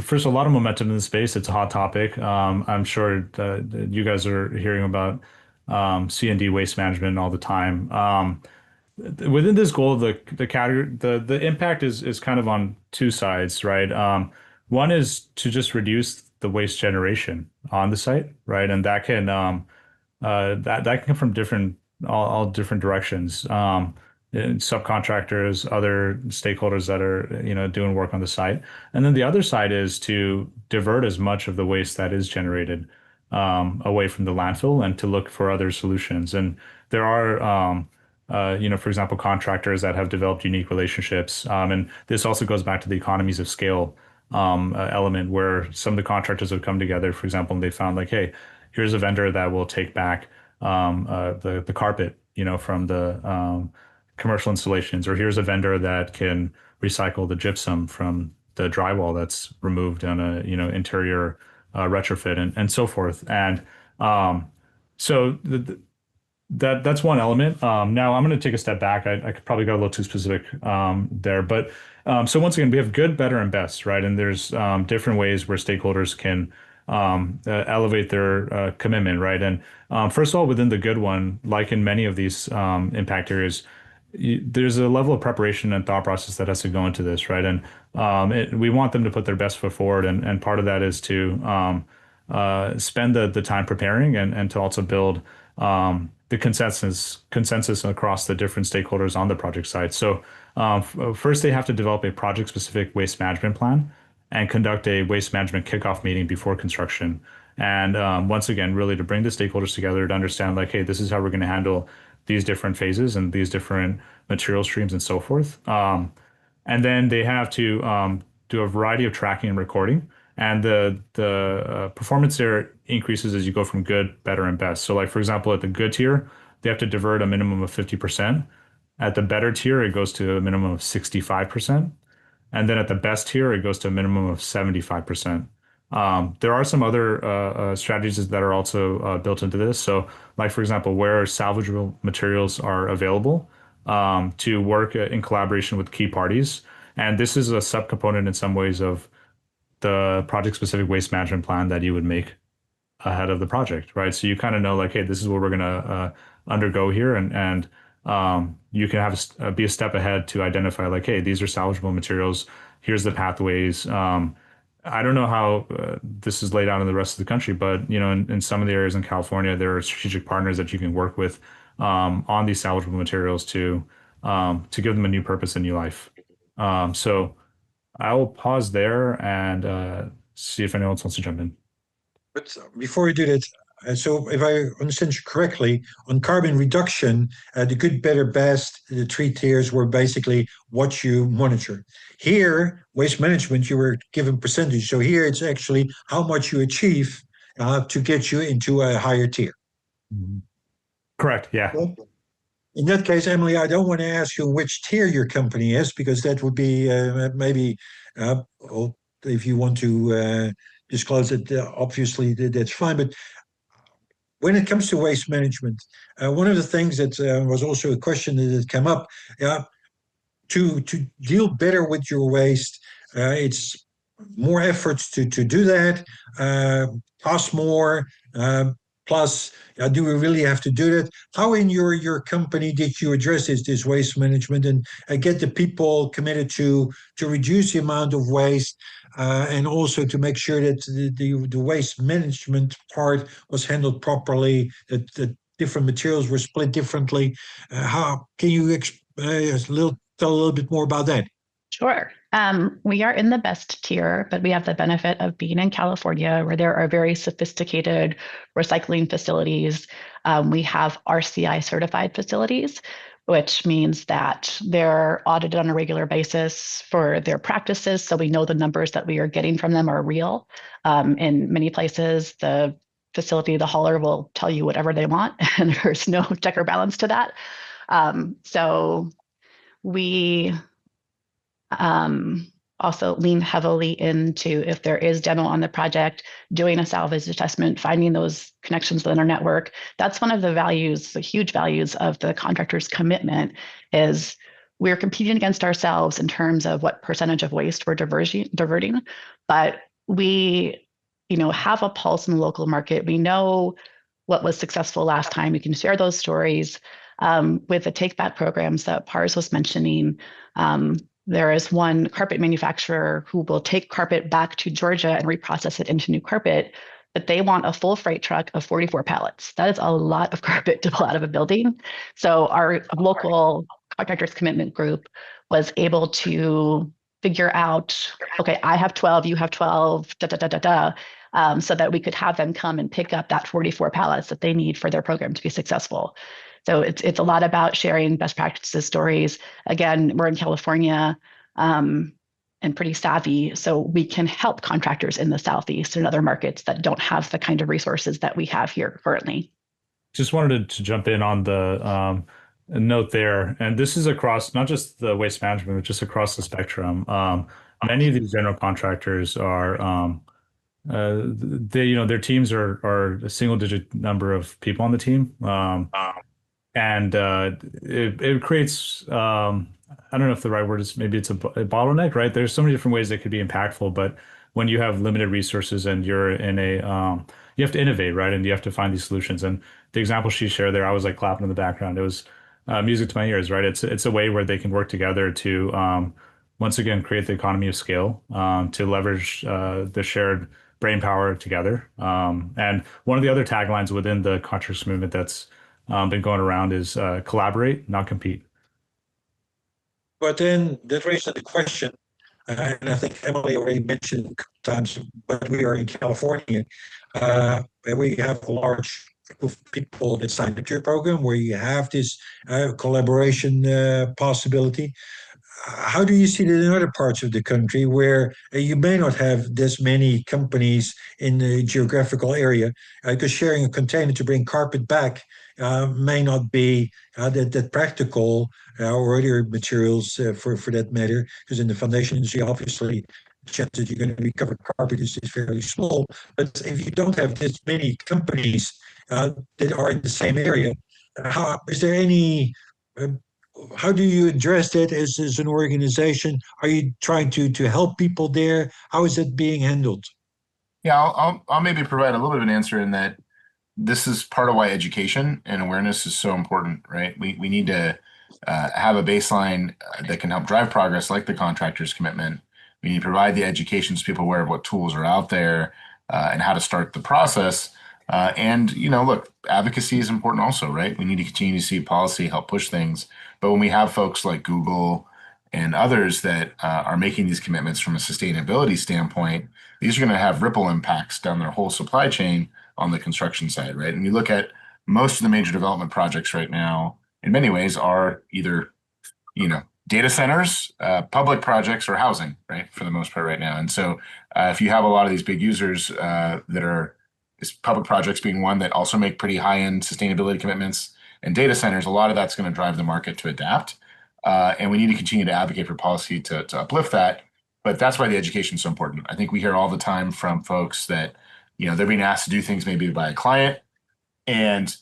S3: First, a lot of momentum in the space. It's a hot topic. I'm sure you guys are hearing about C&D waste management all the time. Within this goal, the category, the impact is kind of on two sides, right? One is to just reduce the waste generation on the site, right? And that can that can come from all different directions. Subcontractors, other stakeholders that are doing work on the site, and then the other side is to divert as much of the waste that is generated away from the landfill and to look for other solutions. And there are for example, contractors that have developed unique relationships. And this also goes back to the economies of scale element where some of the contractors have come together, for example, and they found like, hey, here's a vendor that will take back the carpet, from the commercial installations, or here's a vendor that can recycle the gypsum from the drywall that's removed on a interior retrofit and so forth. And so that's one element. Now I'm going to take a step back. I could probably go a little too specific there, but so once again, we have good, better, and best, right? And there's different ways where stakeholders can elevate their commitment, right? And first of all, within the good one, like in many of these impact areas, there's a level of preparation and thought process that has to go into this, right? And we want them to put their best foot forward, and part of that is to spend the time preparing and to also build the consensus across the different stakeholders on the project site. So first, they have to develop a project-specific waste management plan. and conduct a waste management kickoff meeting before construction. And once again, really to bring the stakeholders together to understand like, hey, this is how we're going to handle these different phases and these different material streams and so forth. And then they have to do a variety of tracking and recording. And the performance there increases as you go from good, better, and best. So like, for example, at the good tier, they have to divert a minimum of 50%. At the better tier, it goes to a minimum of 65%. And then at the best tier, it goes to a minimum of 75%. There are some other strategies that are also built into this. So like, for example, where salvageable materials are available, to work in collaboration with key parties. And this is a subcomponent in some ways of the project-specific waste management plan that you would make ahead of the project, right? So you kind of know like, hey, this is what we're going to undergo here, and you can have be a step ahead to identify like, hey, these are salvageable materials. Here's the pathways. I don't know how this is laid out in the rest of the country, but in some of the areas in California, there are strategic partners that you can work with on these salvageable materials to give them a new purpose, a new life. So I will pause there and see if anyone else wants to jump in.
S1: But before we do that, so if I understand you correctly, on carbon reduction, the good, better, best, the three tiers were basically what you monitor. Here, waste management, you were given percentage. So here it's actually how much you achieve to get you into a higher tier.
S3: Correct, yeah.
S1: Well, in that case, Emily, I don't want to ask you which tier your company is, because that would be maybe, well, if you want to disclose it, obviously that's fine. But when it comes to waste management, one of the things that was also a question that came up, to deal better with your waste, it's more efforts to do that, cost more, plus, do we really have to do that? How in your company did you address this waste management and get the people committed to reduce the amount of waste, and also to make sure that the waste management part was handled properly, that different materials were split differently? How can you tell a little bit more about that?
S4: Sure. We are in the best tier, but we have the benefit of being in California, where there are very sophisticated recycling facilities. We have RCI certified facilities, which means that they're audited on a regular basis for their practices. So we know the numbers that we are getting from them are real. In many places, the facility, the hauler will tell you whatever they want, and there's no check or balance to that. So we also lean heavily into, if there is demo on the project, doing a salvage assessment, finding those connections within our network. That's one of the values, the huge values of the contractor's commitment, is we're competing against ourselves in terms of what percentage of waste we're diverting. But we, have a pulse in the local market. We know what was successful last time. We can share those stories. With the take back programs that Pars was mentioning, there is one carpet manufacturer who will take carpet back to Georgia and reprocess it into new carpet, but they want a full freight truck of 44 pallets. That is a lot of carpet to pull out of a building. So our local contractors commitment group was able to figure out, okay, I have 12, you have 12, so that we could have them come and pick up that 44 pallets that they need for their program to be successful. So it's a lot about sharing best practices stories. Again, we're in California and pretty savvy, so we can help contractors in the Southeast and other markets that don't have the kind of resources that we have here currently.
S3: Just wanted to jump in on the note there, and this is across not just the waste management, but just across the spectrum. Many of these general contractors are their teams are a single-digit number of people on the team. And it creates, I don't know if the right word is, maybe it's a bottleneck, right? There's so many different ways that could be impactful, but when you have limited resources and you're in you have to innovate, right? And you have to find these solutions. And the example she shared there, I was like clapping in the background. It was music to my ears, right? It's a way where they can work together to, once again, create the economy of scale, to leverage the shared brain power together. And one of the other taglines within the contractors movement that's been going around is collaborate, not compete.
S1: But then that raises the question, and I think Emily already mentioned a couple times, but we are in California, where we have a large group of people that signed up to your program, where you have this collaboration possibility. How do you see it in other parts of the country where you may not have this many companies in the geographical area? Because sharing a container to bring carpet back may not be that practical, or other materials for that matter, because in the foundation industry, obviously, the chance that you're going to recover carpet is fairly small. But if you don't have this many companies that are in the same area, is there any uh, how do you address that as an organization? Are you trying to help people there? How is it being handled?
S2: Yeah, I'll maybe provide a little bit of an answer in that this is part of why education and awareness is so important, right? We need to have a baseline that can help drive progress, like the contractors commitment. We need to provide the education so people are aware of what tools are out there and how to start the process. And look, advocacy is important also, right? We need to continue to see policy help push things. But when we have folks like Google and others that are making these commitments from a sustainability standpoint, these are going to have ripple impacts down their whole supply chain on the construction side, right? And you look at most of the major development projects right now, in many ways, are either, data centers, public projects, or housing, right? For the most part right now. And so if you have a lot of these big users that are public projects being one that also make pretty high-end sustainability commitments, and data centers, a lot of that's going to drive the market to adapt. And we need to continue to advocate for policy to uplift that. But that's why the education is so important. I think we hear all the time from folks that, they're being asked to do things maybe by a client, and,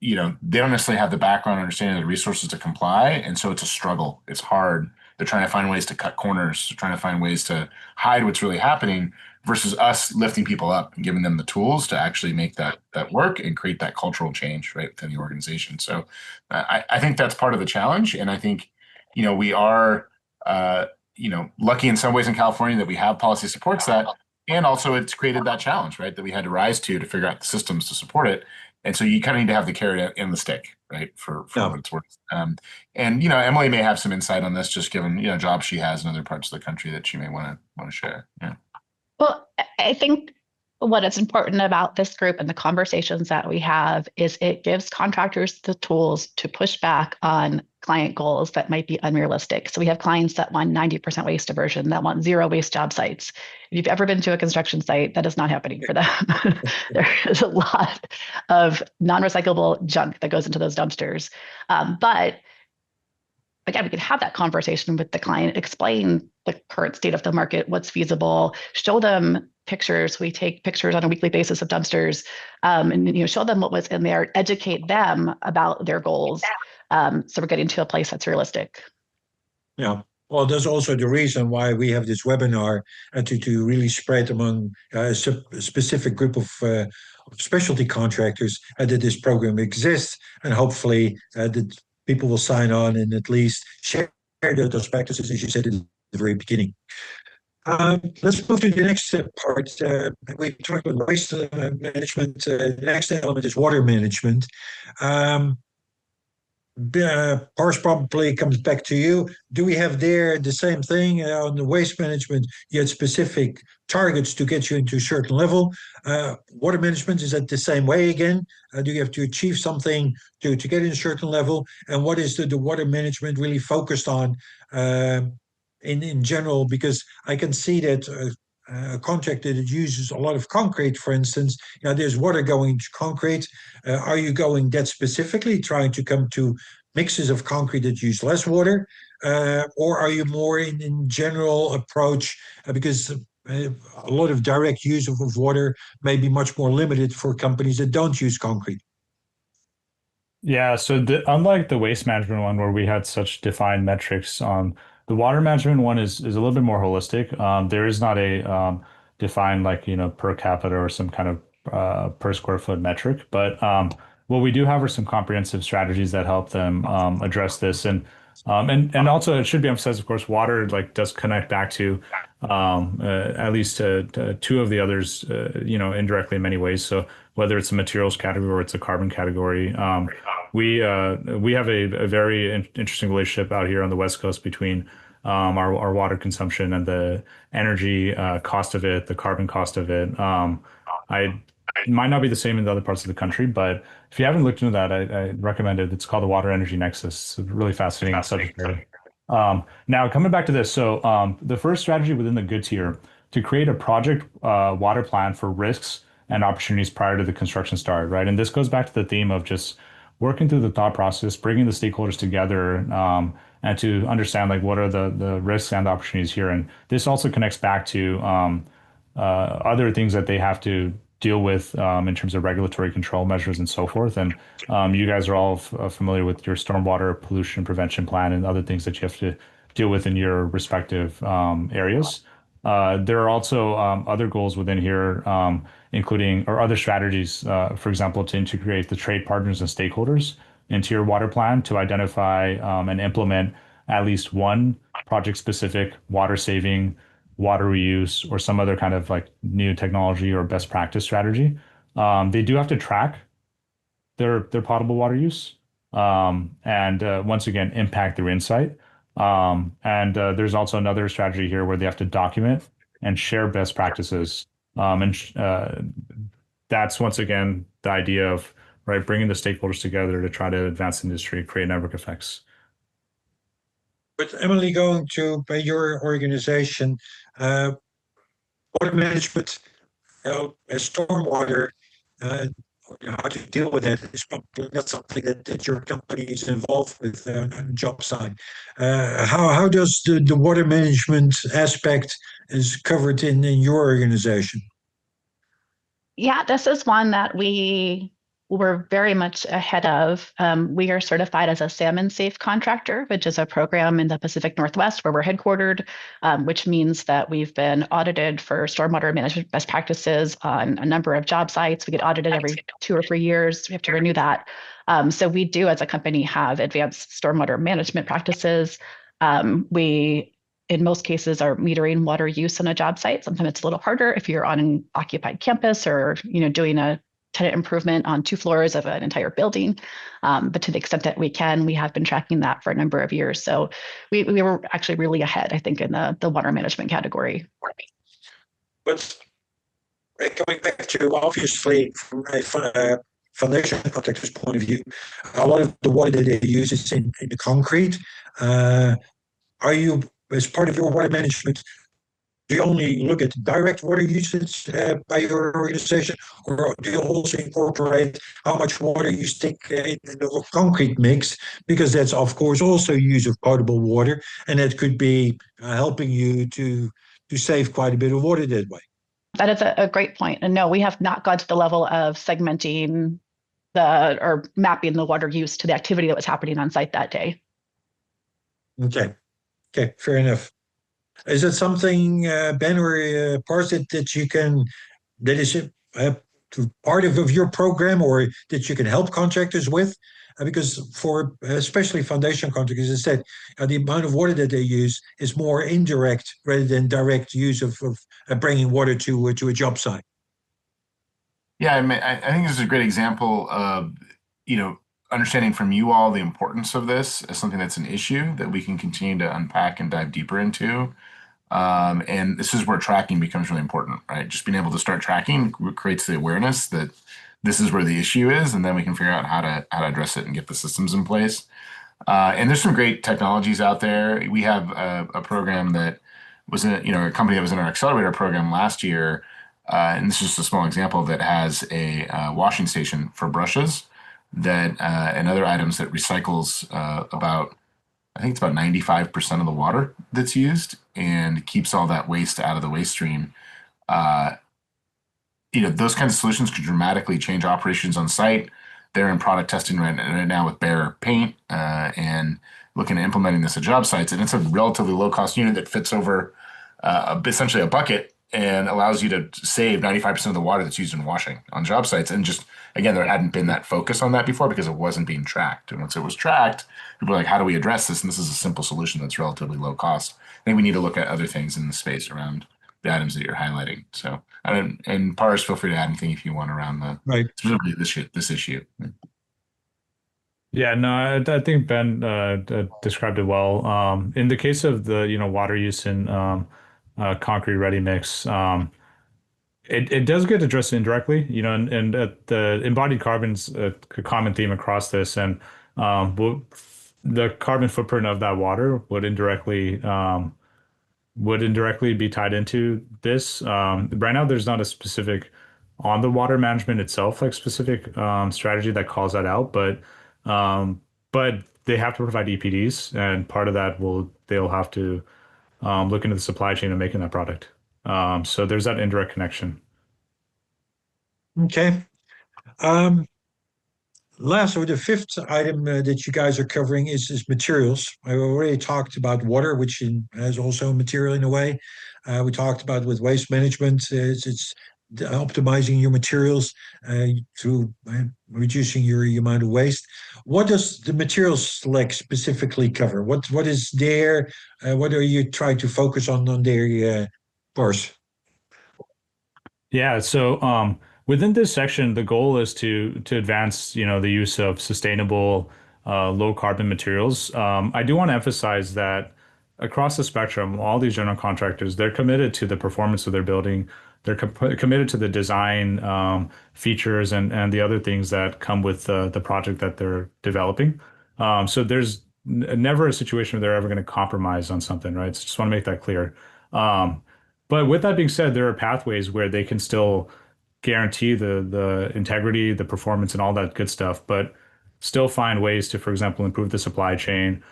S2: they don't necessarily have the background understanding of the resources to comply. And so it's a struggle. It's hard. They're trying to find ways to cut corners. They're trying to find ways to hide what's really happening versus us lifting people up and giving them the tools to actually make that work and create that cultural change right within the organization. So I think that's part of the challenge. And I think, we are, lucky in some ways in California that we have policy supports that. And also it's created that challenge, right, that we had to rise to figure out the systems to support it. And so you kind of need to have the carrot and the stick, right, for what it's worth. And, Emily may have some insight on this, just given, jobs she has in other parts of the country that she may want to share. Yeah.
S4: Well, I think what is important about this group and the conversations that we have is it gives contractors the tools to push back on client goals that might be unrealistic. So we have clients that want 90% waste diversion, that want zero waste job sites. If you've ever been to a construction site, that is not happening for them. There is a lot of non-recyclable junk that goes into those dumpsters. But again, we can have that conversation with the client, explain the current state of the market, what's feasible, show them pictures. We take pictures on a weekly basis of dumpsters, and show them what was in there, educate them about their goals. So we're getting to a place that's realistic.
S1: Yeah. Well, there's also the reason why we have this webinar to really spread among a specific group of specialty contractors that this program exists, and hopefully that people will sign on and at least share those practices, as you said in the very beginning. Let's move to the next part. We talked about waste management. The next element is water management. Parse probably comes back to you. Do we have there the same thing on the waste management? You had specific targets to get you into a certain level. Water management, is that the same way again? Do you have to achieve something to get in a certain level? And what is the water management really focused on in general? Because I can see that a contractor that uses a lot of concrete, for instance, there's water going to concrete. Are you going that specifically, trying to come to mixes of concrete that use less water? Or are you more in general approach? Because a lot of direct use of water may be much more limited for companies that don't use concrete.
S3: Yeah, so unlike the waste management one where we had such defined metrics, the water management one is a little bit more holistic. There is not a defined per capita or some kind of per square foot metric, but what we do have are some comprehensive strategies that help them address this, and also it should be emphasized, of course, water does connect back to at least two of the others, indirectly in many ways. So whether it's a materials category or it's a carbon category, we have a very interesting relationship out here on the West Coast between our water consumption and the energy cost of it, the carbon cost of it. It might not be the same in the other parts of the country, but if you haven't looked into that, I recommend it. It's called the Water Energy Nexus. It's a really fascinating subject area. Now, coming back to this, so the first strategy within the goods here to create a project water plan for risks and opportunities prior to the construction start, right? And this goes back to the theme of just working through the thought process, bringing the stakeholders together, and to understand like what are the risks and the opportunities here. And this also connects back to other things that they have to deal with in terms of regulatory control measures and so forth. And you guys are all familiar with your stormwater pollution prevention plan and other things that you have to deal with in your respective areas. There are also other goals within here, including or other strategies, for example, to integrate the trade partners and stakeholders into your water plan to identify and implement at least one project-specific water saving, water reuse, or some other kind of like new technology or best practice strategy. They do have to track their potable water use and once again impact their insight. There's also another strategy here where they have to document and share best practices. That's once again the idea of right bringing the stakeholders together to try to advance the industry, create network effects.
S1: But Emily, going to by your organization, water management, stormwater, how to deal with that is probably not something that your company is involved with on job site. How does the water management aspect is covered in your organization?
S4: Yeah, this is one that we were very much ahead of. We are certified as a salmon safe contractor, which is a program in the Pacific Northwest where we're headquartered, which means that we've been audited for stormwater management best practices on a number of job sites. We get audited every 2 or 3 years. We have to renew that. So we do, as a company, have advanced stormwater management practices. We in most cases are metering water use on a job site. Sometimes it's a little harder if you're on an occupied campus or doing a tenant improvement on 2 floors of an entire building. But to the extent that we can, we have been tracking that for a number of years. So we were actually really ahead, I think, in the water management category.
S1: But coming back to, obviously, from a foundation contractor's point of view, a lot of the water that they use is in the concrete. Are you, as part of your water management, do you only look at direct water usage by your organization, or do you also incorporate how much water you stick in the concrete mix? Because that's, of course, also use of potable water, and that could be helping you to save quite a bit of water that way.
S4: That is a great point. And no, we have not got to the level of segmenting or mapping the water use to the activity that was happening on site that day.
S1: Okay, fair enough. Is it something, Ben or Parikh, that is part of your program, or that you can help contractors with? Because for especially foundation contractors, as I said, the amount of water that they use is more indirect rather than direct use of bringing water to a job site.
S2: Yeah, I think this is a great example of, understanding from you all the importance of this as something that's an issue that we can continue to unpack and dive deeper into. And this is where tracking becomes really important, right? Just being able to start tracking creates the awareness that this is where the issue is, and then we can figure out how to address it and get the systems in place. And there's some great technologies out there. We have a program that was a company that was in our accelerator program last year, and this is just a small example, that has a washing station for brushes that and other items that recycles I think it's about 95% of the water that's used and keeps all that waste out of the waste stream. Those kinds of solutions could dramatically change operations on site. They're in product testing right now with Bear Paint and looking at implementing this at job sites. And it's a relatively low cost unit that fits over essentially a bucket and allows you to save 95% of the water that's used in washing on job sites. And just, again, there hadn't been that focus on that before because it wasn't being tracked. And once it was tracked, people were like, how do we address this? And this is a simple solution that's relatively low cost. I think we need to look at other things in the space around the items that you're highlighting. So, and Parikh, feel free to add anything if you want around specifically this issue.
S3: Yeah, no, I think Ben described it well. In the case of the water use in concrete ready mix, it does get addressed indirectly, and the embodied carbon's a common theme across this, and the carbon footprint of that water would indirectly be tied into this. Right now, there's not a specific on the water management itself, like specific strategy that calls that out, um, but they have to provide EPDs, and part of that they'll have to look into the supply chain of making that product. So there's that indirect connection.
S1: Okay. Um, Last or the fifth item that you guys are covering is materials. I already talked about water, which has also material in a way. We talked about with waste management, it's optimizing your materials through reducing your amount of waste. What does the materials select specifically cover? What is there? What are you trying to focus on their parts?
S3: Yeah, so within this section, the goal is to advance, the use of sustainable, low carbon materials. I do want to emphasize that across the spectrum, all these general contractors, they're committed to the performance of their building. They're committed to the design features and the other things that come with the project that they're developing. So there's never a situation where they're ever going to compromise on something, right? So just want to make that clear. Um, but with that being said, there are pathways where they can still guarantee the integrity, the performance, and all that good stuff, but still find ways to, for example, improve the supply chain,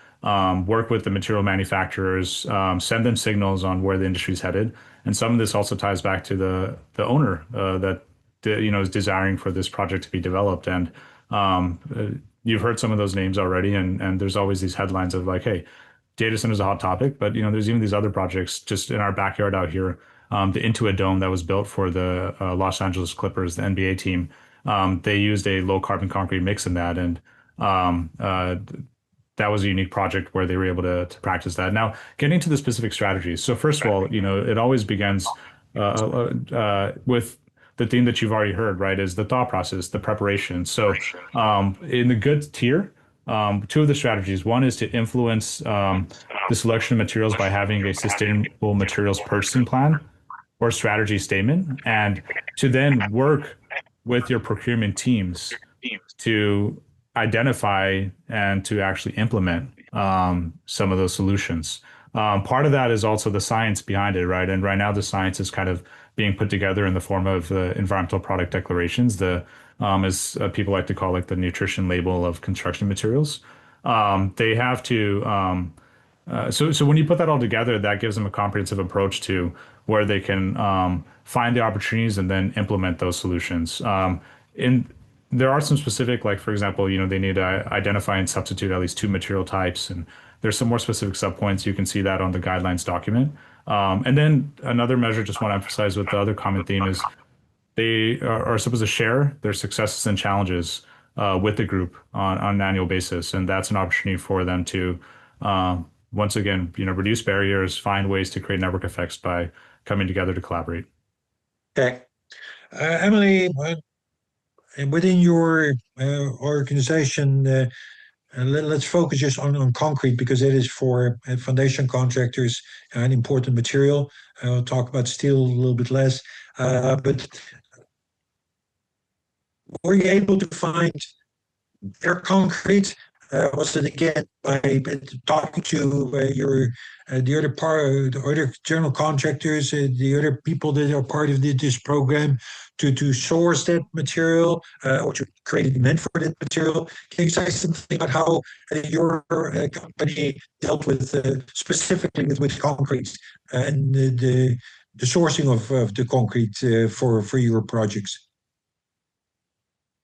S3: work with the material manufacturers, send them signals on where the industry is headed. And some of this also ties back to the owner that is desiring for this project to be developed. And you've heard some of those names already, and there's always these headlines of like, hey, data center is a hot topic, but there's even these other projects just in our backyard out here. The Intuit Dome that was built for the Los Angeles Clippers, the NBA team. They used a low carbon concrete mix in that, and um, uh, that was a unique project where they were able to practice that. Now, getting to the specific strategies. So first of all, it always begins with the theme that you've already heard, right? Is the thought process, the preparation. So in the good tier, two of the strategies. One is to influence the selection of materials by having a sustainable materials purchasing plan or strategy statement, and to then work with your procurement teams to identify and to actually implement some of those solutions. Part of that is also the science behind it, right? And right now, the science is kind of being put together in the form of environmental product declarations, as people like to call like the nutrition label of construction materials. They have to so when you put that all together, that gives them a comprehensive approach to where they can find the opportunities and then implement those solutions. In There are some specific, like for example, they need to identify and substitute at least two material types, and there's some more specific subpoints. You can see that on the guidelines document. And then another measure, just want to emphasize with the other common theme is they are supposed to share their successes and challenges with the group on an annual basis, and that's an opportunity for them to once again, reduce barriers, find ways to create network effects by coming together to collaborate.
S1: Okay. Emily, within your organization, let's focus just on concrete because it is for foundation contractors an important material. I'll talk about steel a little bit less. But were you able to find their concrete? Was it again by talking to the other general contractors, the other people that are part of this program to source that material or to create demand for that material? Can you say something about how your company dealt with specifically with concrete and the sourcing of the concrete for your projects?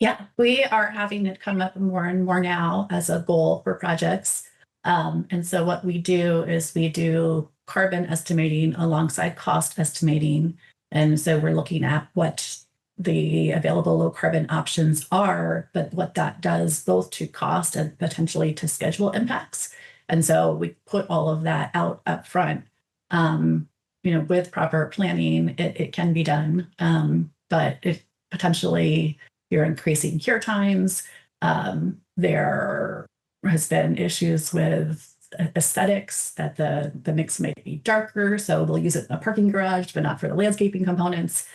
S5: Yeah, we are having it come up more and more now as a goal for projects. And so what we do is we do carbon estimating alongside cost estimating. And so we're looking at what the available low carbon options are, but what that does both to cost and potentially to schedule impacts. And so we put all of that out up front. With proper planning, it can be done. But if potentially you're increasing cure times, There has been issues with aesthetics, that the mix may be darker, so we'll use it in a parking garage, but not for the landscaping components.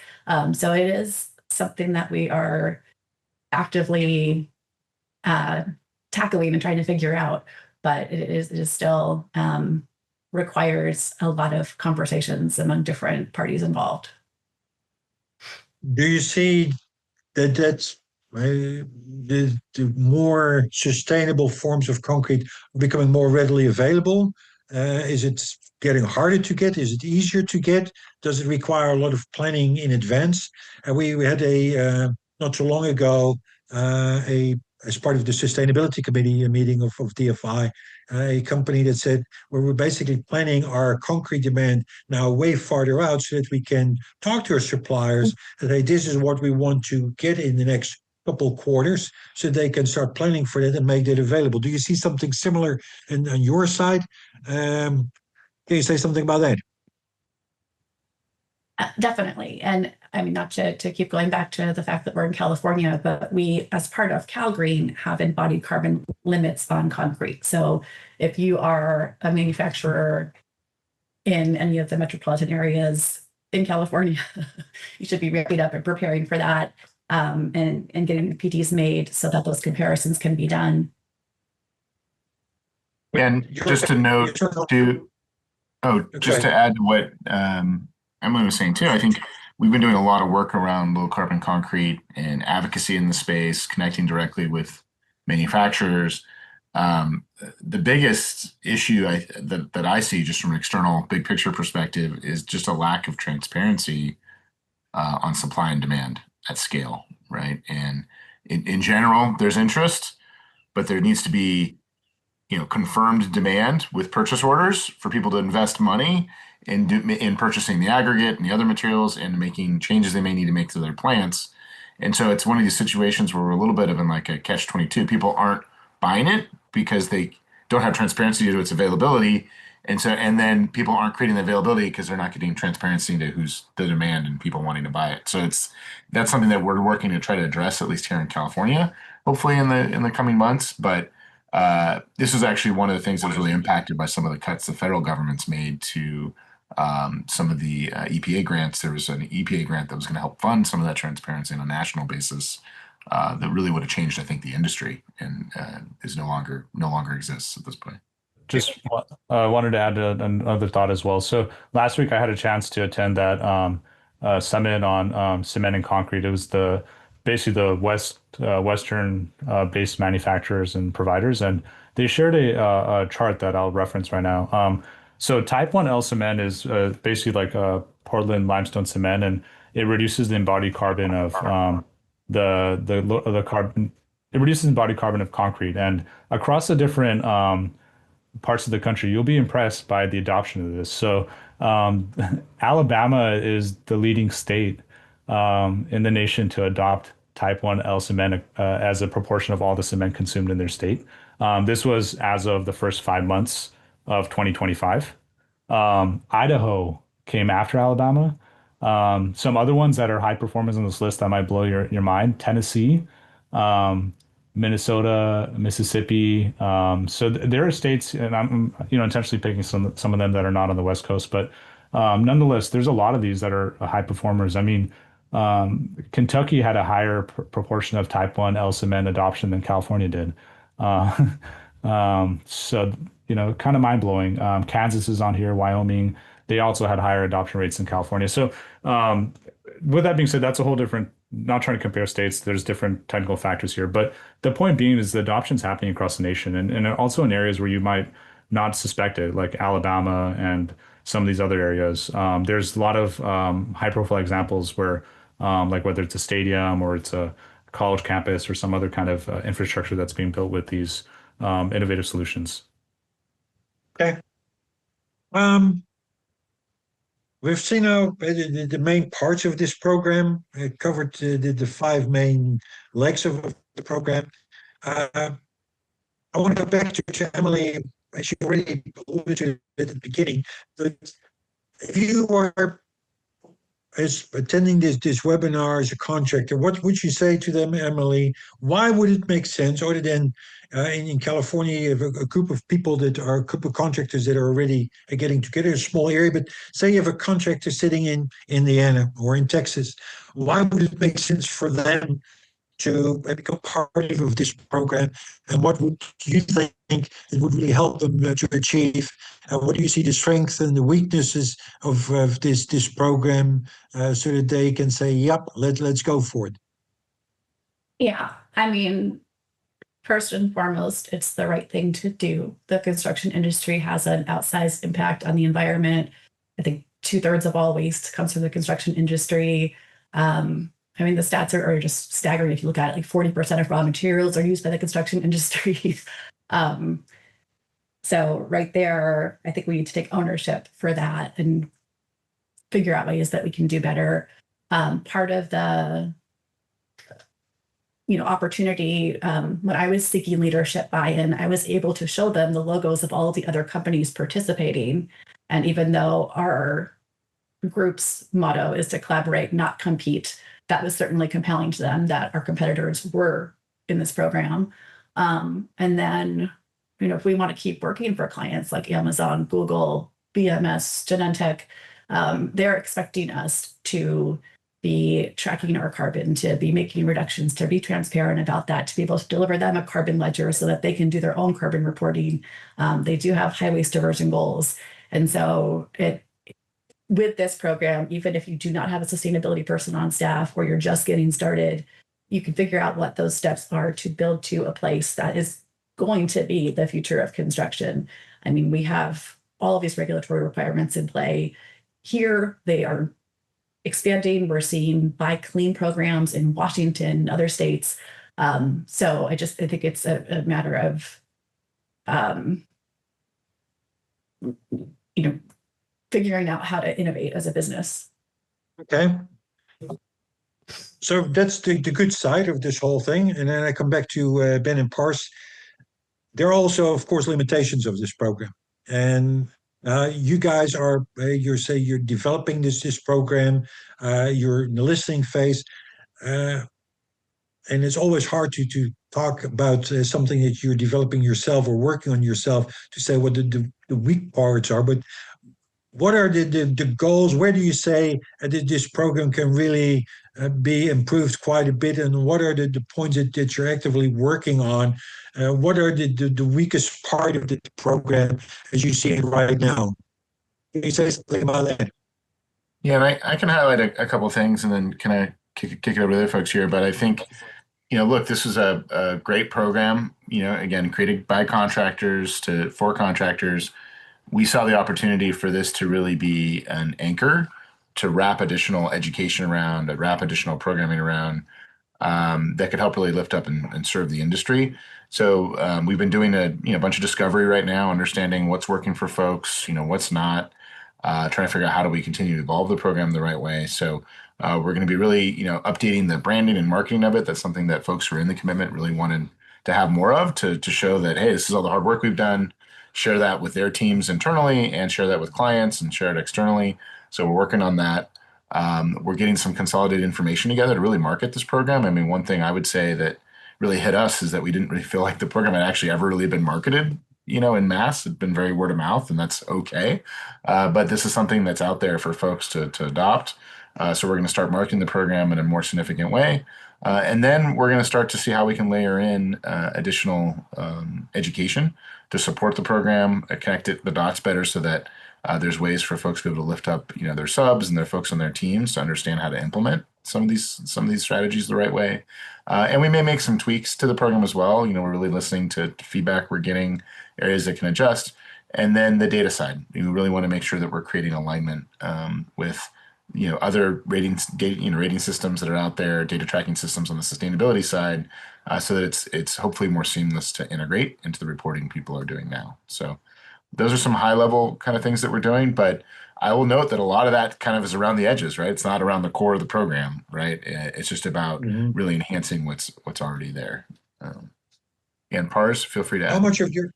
S5: So it is something that we are actively tackling and trying to figure out, but it is still requires a lot of conversations among different parties involved.
S1: Do you see that the more sustainable forms of concrete are becoming more readily available? Is it getting harder to get? Is it easier to get? Does it require a lot of planning in advance? And we had not too long ago as part of the Sustainability Committee, a meeting of DFI, a company that said we're basically planning our concrete demand now way farther out so that we can talk to our suppliers and say, this is what we want to get in the next couple quarters, so they can start planning for that and make that available. Do you see something similar on your side? Can you say something about that?
S5: Definitely. And I mean, not to keep going back to the fact that we're in California, but we, as part of CalGreen, have embodied carbon limits on concrete. So if you are a manufacturer in any of the metropolitan areas in California, you should be ramping up and preparing for that, and getting the PTs made so that those comparisons can be done.
S2: And just to note, to add to what Emily was saying too, I think we've been doing a lot of work around low carbon concrete and advocacy in the space, connecting directly with manufacturers. The biggest issue that I see just from an external big picture perspective is just a lack of transparency on supply and demand at scale, right? And in general, there's interest, but there needs to be confirmed demand with purchase orders for people to invest money in purchasing the aggregate and the other materials and making changes they may need to make to their plants. And so it's one of these situations where we're a little bit of in like a catch-22. People aren't buying it because they don't have transparency to its availability. And then people aren't creating the availability because they're not getting transparency to who's the demand and people wanting to buy it. So that's something that we're working to try to address, at least here in California, hopefully in the coming months. But this is actually one of the things that was really impacted by some of the cuts the federal government's made to some of the EPA grants. There was an EPA grant that was going to help fund some of that transparency on a national basis that really would have changed, I think, the industry, and is no longer exists at this point.
S3: Just wanted to add another thought as well. So last week I had a chance to attend that summit on cement and concrete. It was basically the Western based manufacturers and providers, and they shared a chart that I'll reference right now. So Type 1L cement is basically like a Portland limestone cement, and it reduces the embodied carbon of the carbon. It reduces the embodied carbon of concrete, and across the different parts of the country, you'll be impressed by the adoption of this. So Alabama is the leading state in the nation to adopt Type 1L cement as a proportion of all the cement consumed in their state. This was as of the first 5 months of 2025. Idaho came after Alabama. Some other ones that are high performers on this list that might blow your mind: Tennessee, Minnesota, Mississippi. So there are states, and I'm intentionally picking some of them that are not on the West Coast, but nonetheless, there's a lot of these that are high performers. I mean, Kentucky had a higher proportion of Type 1L cement adoption than California did. So kind of mind blowing. Kansas is on here, Wyoming. They also had higher adoption rates than California. So with that being said, that's a whole different. Not trying to compare states. There's different technical factors here, but the point being is the adoption's happening across the nation, and also in areas where you might not suspect it, like Alabama and some of these other areas. There's a lot of high-profile examples where, like whether it's a stadium or it's a college campus or some other kind of infrastructure that's being built with these innovative solutions.
S1: Okay. We've seen now the main parts of this program, covered the 5 main legs of the program. I want to go back to Emily, as you already alluded to at the beginning. But if you are is attending this webinar as a contractor, what would you say to them, Emily? Why would it make sense, other than in California, you have a group of people that are a group of contractors that are already getting together, a small area, but say you have a contractor sitting in Indiana or in Texas, why would it make sense for them to become part of this program? And what would you think it would really help them to achieve? What do you see the strengths and the weaknesses of this program, so that they can say, "Yep, let's go for it"?
S5: Yeah, I mean, first and foremost, it's the right thing to do. The construction industry has an outsized impact on the environment. I think 2/3 of all waste comes from the construction industry. I mean, the stats are just staggering. If you look at it, like 40% of raw materials are used by the construction industry. So right there, I think we need to take ownership for that and figure out ways that we can do better. Part of the opportunity, when I was seeking leadership buy-in, I was able to show them the logos of all of the other companies participating. And even though our group's motto is to collaborate, not compete, that was certainly compelling to them that our competitors were in this program. And then, if we want to keep working for clients like Amazon, Google, BMS, Genentech, they're expecting us to be tracking our carbon, to be making reductions, to be transparent about that, to be able to deliver them a carbon ledger so that they can do their own carbon reporting. They do have high waste diversion goals. And so with this program, even if you do not have a sustainability person on staff or you're just getting started, you can figure out what those steps are to build to a place that is going to be the future of construction. I mean, we have all of these regulatory requirements in play. Here, they are expanding. We're seeing buy clean programs in Washington and other states. So I think it's a matter of, figuring out how to innovate as a business.
S1: Okay. So that's the good side of this whole thing. And then I come back to Ben and Pars. There are also, of course, limitations of this program. And you guys are, you're developing this program, you're in the listening phase. And it's always hard to talk about something that you're developing yourself or working on yourself, to say what the weak parts are. But what are the goals? Where do you say that this program can really be improved quite a bit? And what are the points that you're actively working on? What are the weakest part of the program as you see it right now? Can you say something about that?
S2: Yeah, and I can highlight a couple of things and then kind of kick it over to the other folks here. But I think, look, this is a great program, again, created by contractors for contractors. We saw the opportunity for this to really be an anchor to wrap additional education around, to wrap additional programming around, that could help really lift up and serve the industry. So we've been doing a bunch of discovery right now, understanding what's working for folks, what's not, trying to figure out how do we continue to evolve the program the right way. So we're going to be really, updating the branding and marketing of it. That's something that folks who are in the commitment really wanted to have more of, to show that, hey, this is all the hard work we've done. Share that with their teams internally and share that with clients and share it externally. So we're working on that. We're getting some consolidated information together to really market this program. I mean, one thing I would say that really hit us is that we didn't really feel like the program had actually ever really been marketed, in mass. It's been very word of mouth, and that's okay. But this is something that's out there for folks to adopt. So we're going to start marketing the program in a more significant way. And then we're going to start to see how we can layer in additional education to support the program, connect the dots better, so that there's ways for folks to be able to lift up, their subs and their folks on their teams to understand how to implement some of these strategies the right way. And we may make some tweaks to the program as well. We're really listening to feedback we're getting, areas that can adjust. And then the data side, we really want to make sure that we're creating alignment with other rating systems that are out there, data tracking systems on the sustainability side, so that it's hopefully more seamless to integrate into the reporting people are doing now. So those are some high level kind of things that we're doing, but I will note that a lot of that kind of is around the edges, right? It's not around the core of the program, right? It's just about really enhancing what's already there. And Pars, feel free to add.
S1: How much of your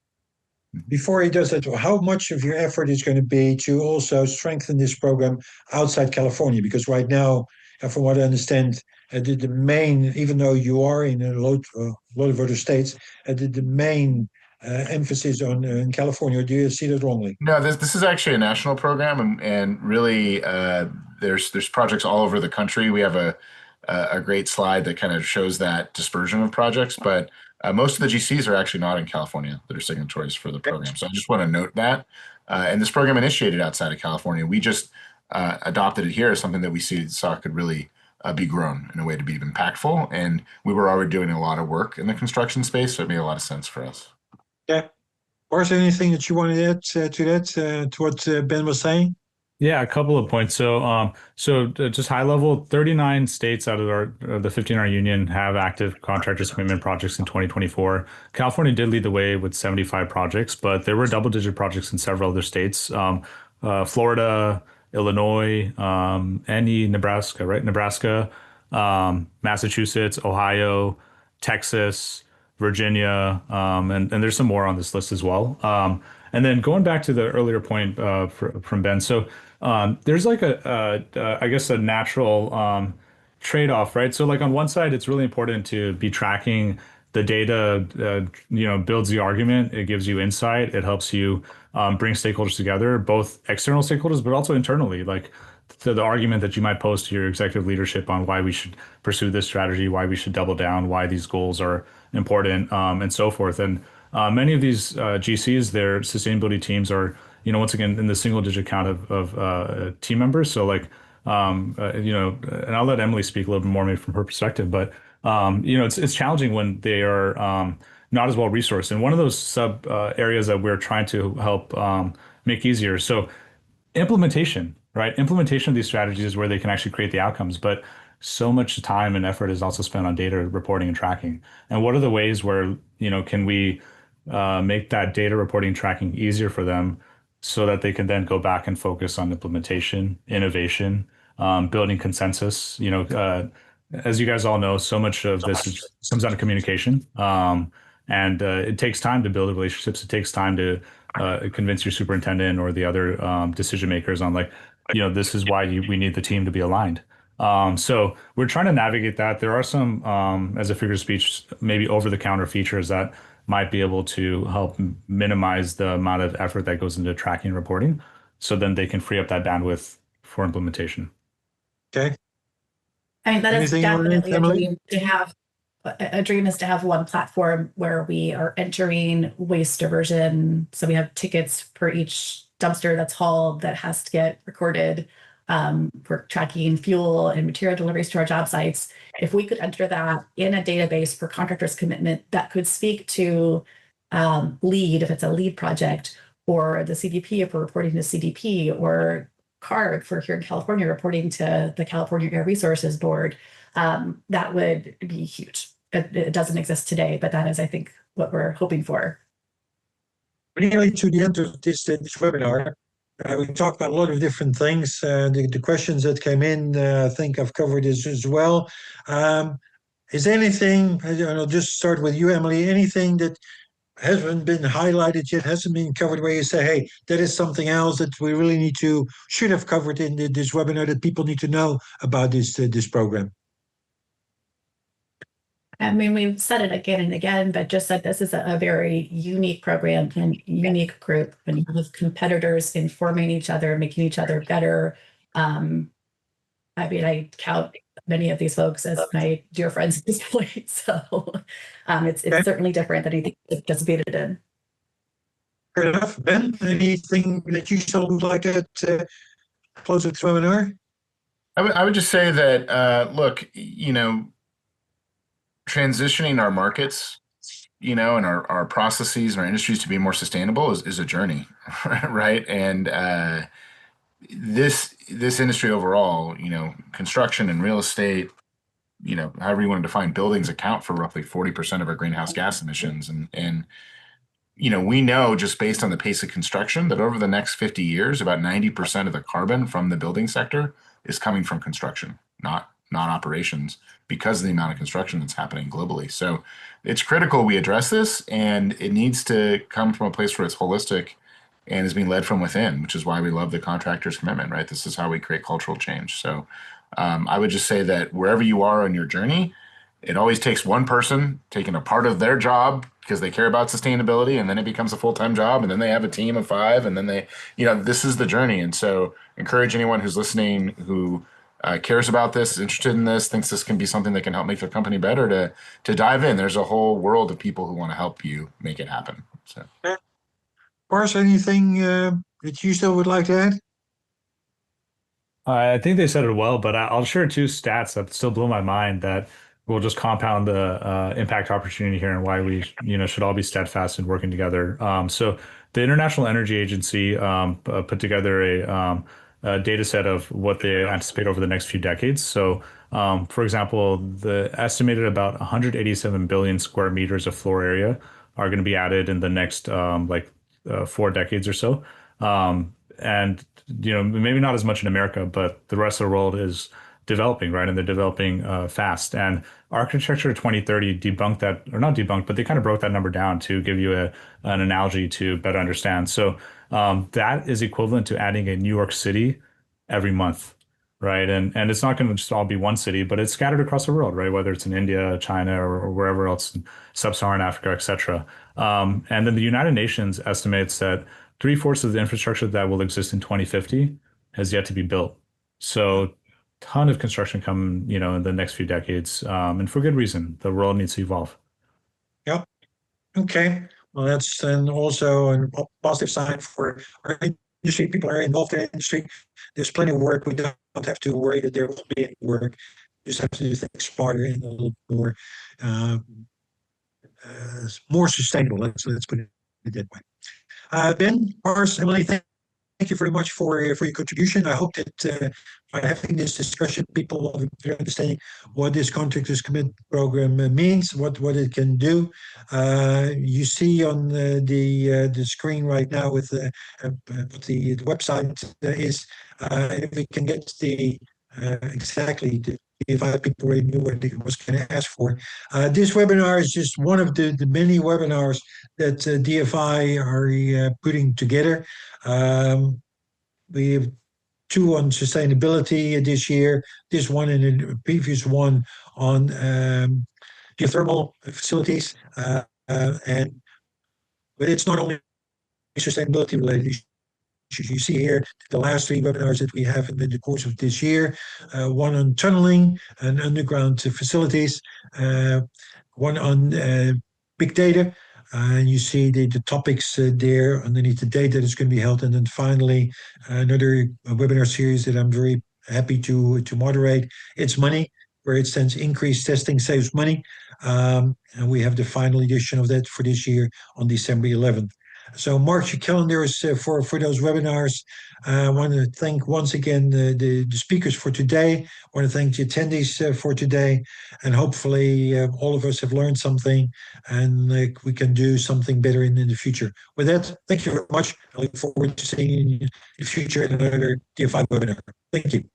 S1: before he does that, how much of your effort is going to be to also strengthen this program outside California? Because right now, from what I understand, the main, even though you are in a lot of other states, the main emphasis on in California. Or do you see that wrongly?
S2: No, this is actually a national program, and really, there's projects all over the country. We have a great slide that kind of shows that dispersion of projects, but most of the GCs are actually not in California that are signatories for the program. So I just want to note that. And this program initiated outside of California. We just adopted it here as something that we saw could really be grown in a way to be impactful. And we were already doing a lot of work in the construction space, so it made a lot of sense for us.
S1: Yeah. Or is there anything that you want to add to that, to what Ben was saying?
S3: Yeah, a couple of points. So just high level, 39 states out of the 15 in our union have active contractors commitment projects in 2024. California did lead the way with 75 projects, but there were double-digit projects in several other states. Florida, Illinois, Nebraska, right? Nebraska, Massachusetts, Ohio, Texas, Virginia, and there's some more on this list as well. And then going back to the earlier point from Ben, so there's like I guess a natural trade-off, right? So like on one side, it's really important to be tracking the data, builds the argument, it gives you insight, it helps you bring stakeholders together, both external stakeholders, but also internally, like to the argument that you might pose to your executive leadership on why we should pursue this strategy, why we should double down, why these goals are important, and so forth. And many of these GCs, their sustainability teams are, once again, in the single digit count of team members. So like, and I'll let Emily speak a little bit more maybe from her perspective, but, it's challenging when they are not as well resourced. And one of those sub areas that we're trying to help make easier. So implementation, right? Implementation of these strategies is where they can actually create the outcomes, but so much time and effort is also spent on data reporting and tracking. And what are the ways where, can we make that data reporting and tracking easier for them so that they can then go back and focus on implementation, innovation, building consensus. As you guys all know, so much of this comes down to communication. And it takes time to build relationships. It takes time to convince your superintendent or the other decision makers on this is why we need the team to be aligned. So we're trying to navigate that. There are some, as a figure of speech, maybe over-the-counter features that might be able to help minimize the amount of effort that goes into tracking and reporting, so then they can free up that bandwidth for implementation.
S1: Okay.
S5: I mean, that is
S1: Anything you want to add,
S5: definitely a
S1: Emily?
S5: dream to have. A dream is to have one platform where we are entering waste diversion. So we have tickets per each dumpster that's hauled that has to get recorded. We're tracking fuel and material deliveries to our job sites. If we could enter that in a database for contractors' commitment, that could speak to lead, if it's a lead project, or the CDP if we're reporting to CDP, or CARB for here in California reporting to the California Air Resources Board, that would be huge. It doesn't exist today, but that is, I think, what we're hoping for.
S1: Nearly to the end of this webinar, we talked about a lot of different things. The questions that came in, I think I've covered this as well. Is there anything, I'll just start with you, Emily, anything that hasn't been highlighted yet, hasn't been covered, where you say, hey, that is something else that we really should have covered in this webinar, that people need to know about this program?
S5: I mean, we've said it again and again, but just that this is a very unique program and unique group, and you have competitors informing each other, making each other better. I mean, I count many of these folks as my dear friends at this point. So it's certainly different than anything I've participated in.
S1: Fair enough. Ben, anything that you still would like to close this webinar?
S2: I would just say that, look, transitioning our markets, and our processes and our industries to be more sustainable is a journey, right? And this industry overall, construction and real estate, however you want to define buildings, account for roughly 40% of our greenhouse gas emissions. And we know, just based on the pace of construction, that over the next 50 years, about 90% of the carbon from the building sector is coming from construction, not non-operations because of the amount of construction that's happening globally. So it's critical we address this, and it needs to come from a place where it's holistic and is being led from within, which is why we love the contractors commitment, right? This is how we create cultural change. So I would just say that wherever you are on your journey, it always takes one person taking a part of their job because they care about sustainability, and then it becomes a full-time job, and then they have a team of 5, and then they, this is the journey. And so encourage anyone who's listening who cares about this, is interested in this, thinks this can be something that can help make their company better to dive in. There's a whole world of people who want to help you make it happen. So,
S1: Parikh, anything that you still would like to add?
S3: I think they said it well, but I'll share 2 stats that still blow my mind that will just compound the impact opportunity here and why we should all be steadfast in working together. So the International Energy Agency put together a data set of what they anticipate over the next few decades. So for example, the estimated about 187 billion square meters of floor area are going to be added in the next 4 decades or so. And maybe not as much in America, but the rest of the world is developing, right? And they're developing fast. And Architecture 2030 debunked that, or not debunked, but they kind of broke that number down to give you an analogy to better understand. So that is equivalent to adding a New York City every month, right? And it's not going to just all be one city, but it's scattered across the world, right? Whether it's in India, China, or wherever else, Sub-Saharan Africa, et cetera. And then the United Nations estimates that 3/4 of the infrastructure that will exist in 2050 has yet to be built. So ton of construction coming, in the next few decades, and for good reason. The world needs to evolve.
S1: Yep. Okay. Well, that's then also a positive sign for our industry. People are involved in the industry. There's plenty of work. We don't have to worry that there will be any work. We just have to do things smarter and a little more sustainable. Let's put it that way. Ben, Parikh, Emily, thank you very much for your contribution. I hope that by having this discussion, people will be understanding what this Contractors Commit program means, what it can do. You see on the screen right now with what the website is. If we can get exactly the DFI people already knew what it was going to ask for. This webinar is just one of the many webinars that DFI are putting together. We have 2 on sustainability this year, this one and a previous one on geothermal facilities. But it's not only sustainability related. You see here the last 3 webinars that we have in the course of this year, one on tunneling and underground facilities, one on big data, and you see the topics there underneath the date that is going to be held. And then finally, another webinar series that I'm very happy to moderate. It's money, where it stands increased testing saves money. And we have the final edition of that for this year on December 11th. So mark your calendars for those webinars. I want to thank once again the speakers for today. I want to thank the attendees for today. And hopefully all of us have learned something and we can do something better in the future. With that, thank you very much. I look forward to seeing you in the future in another DFI webinar. Thank you.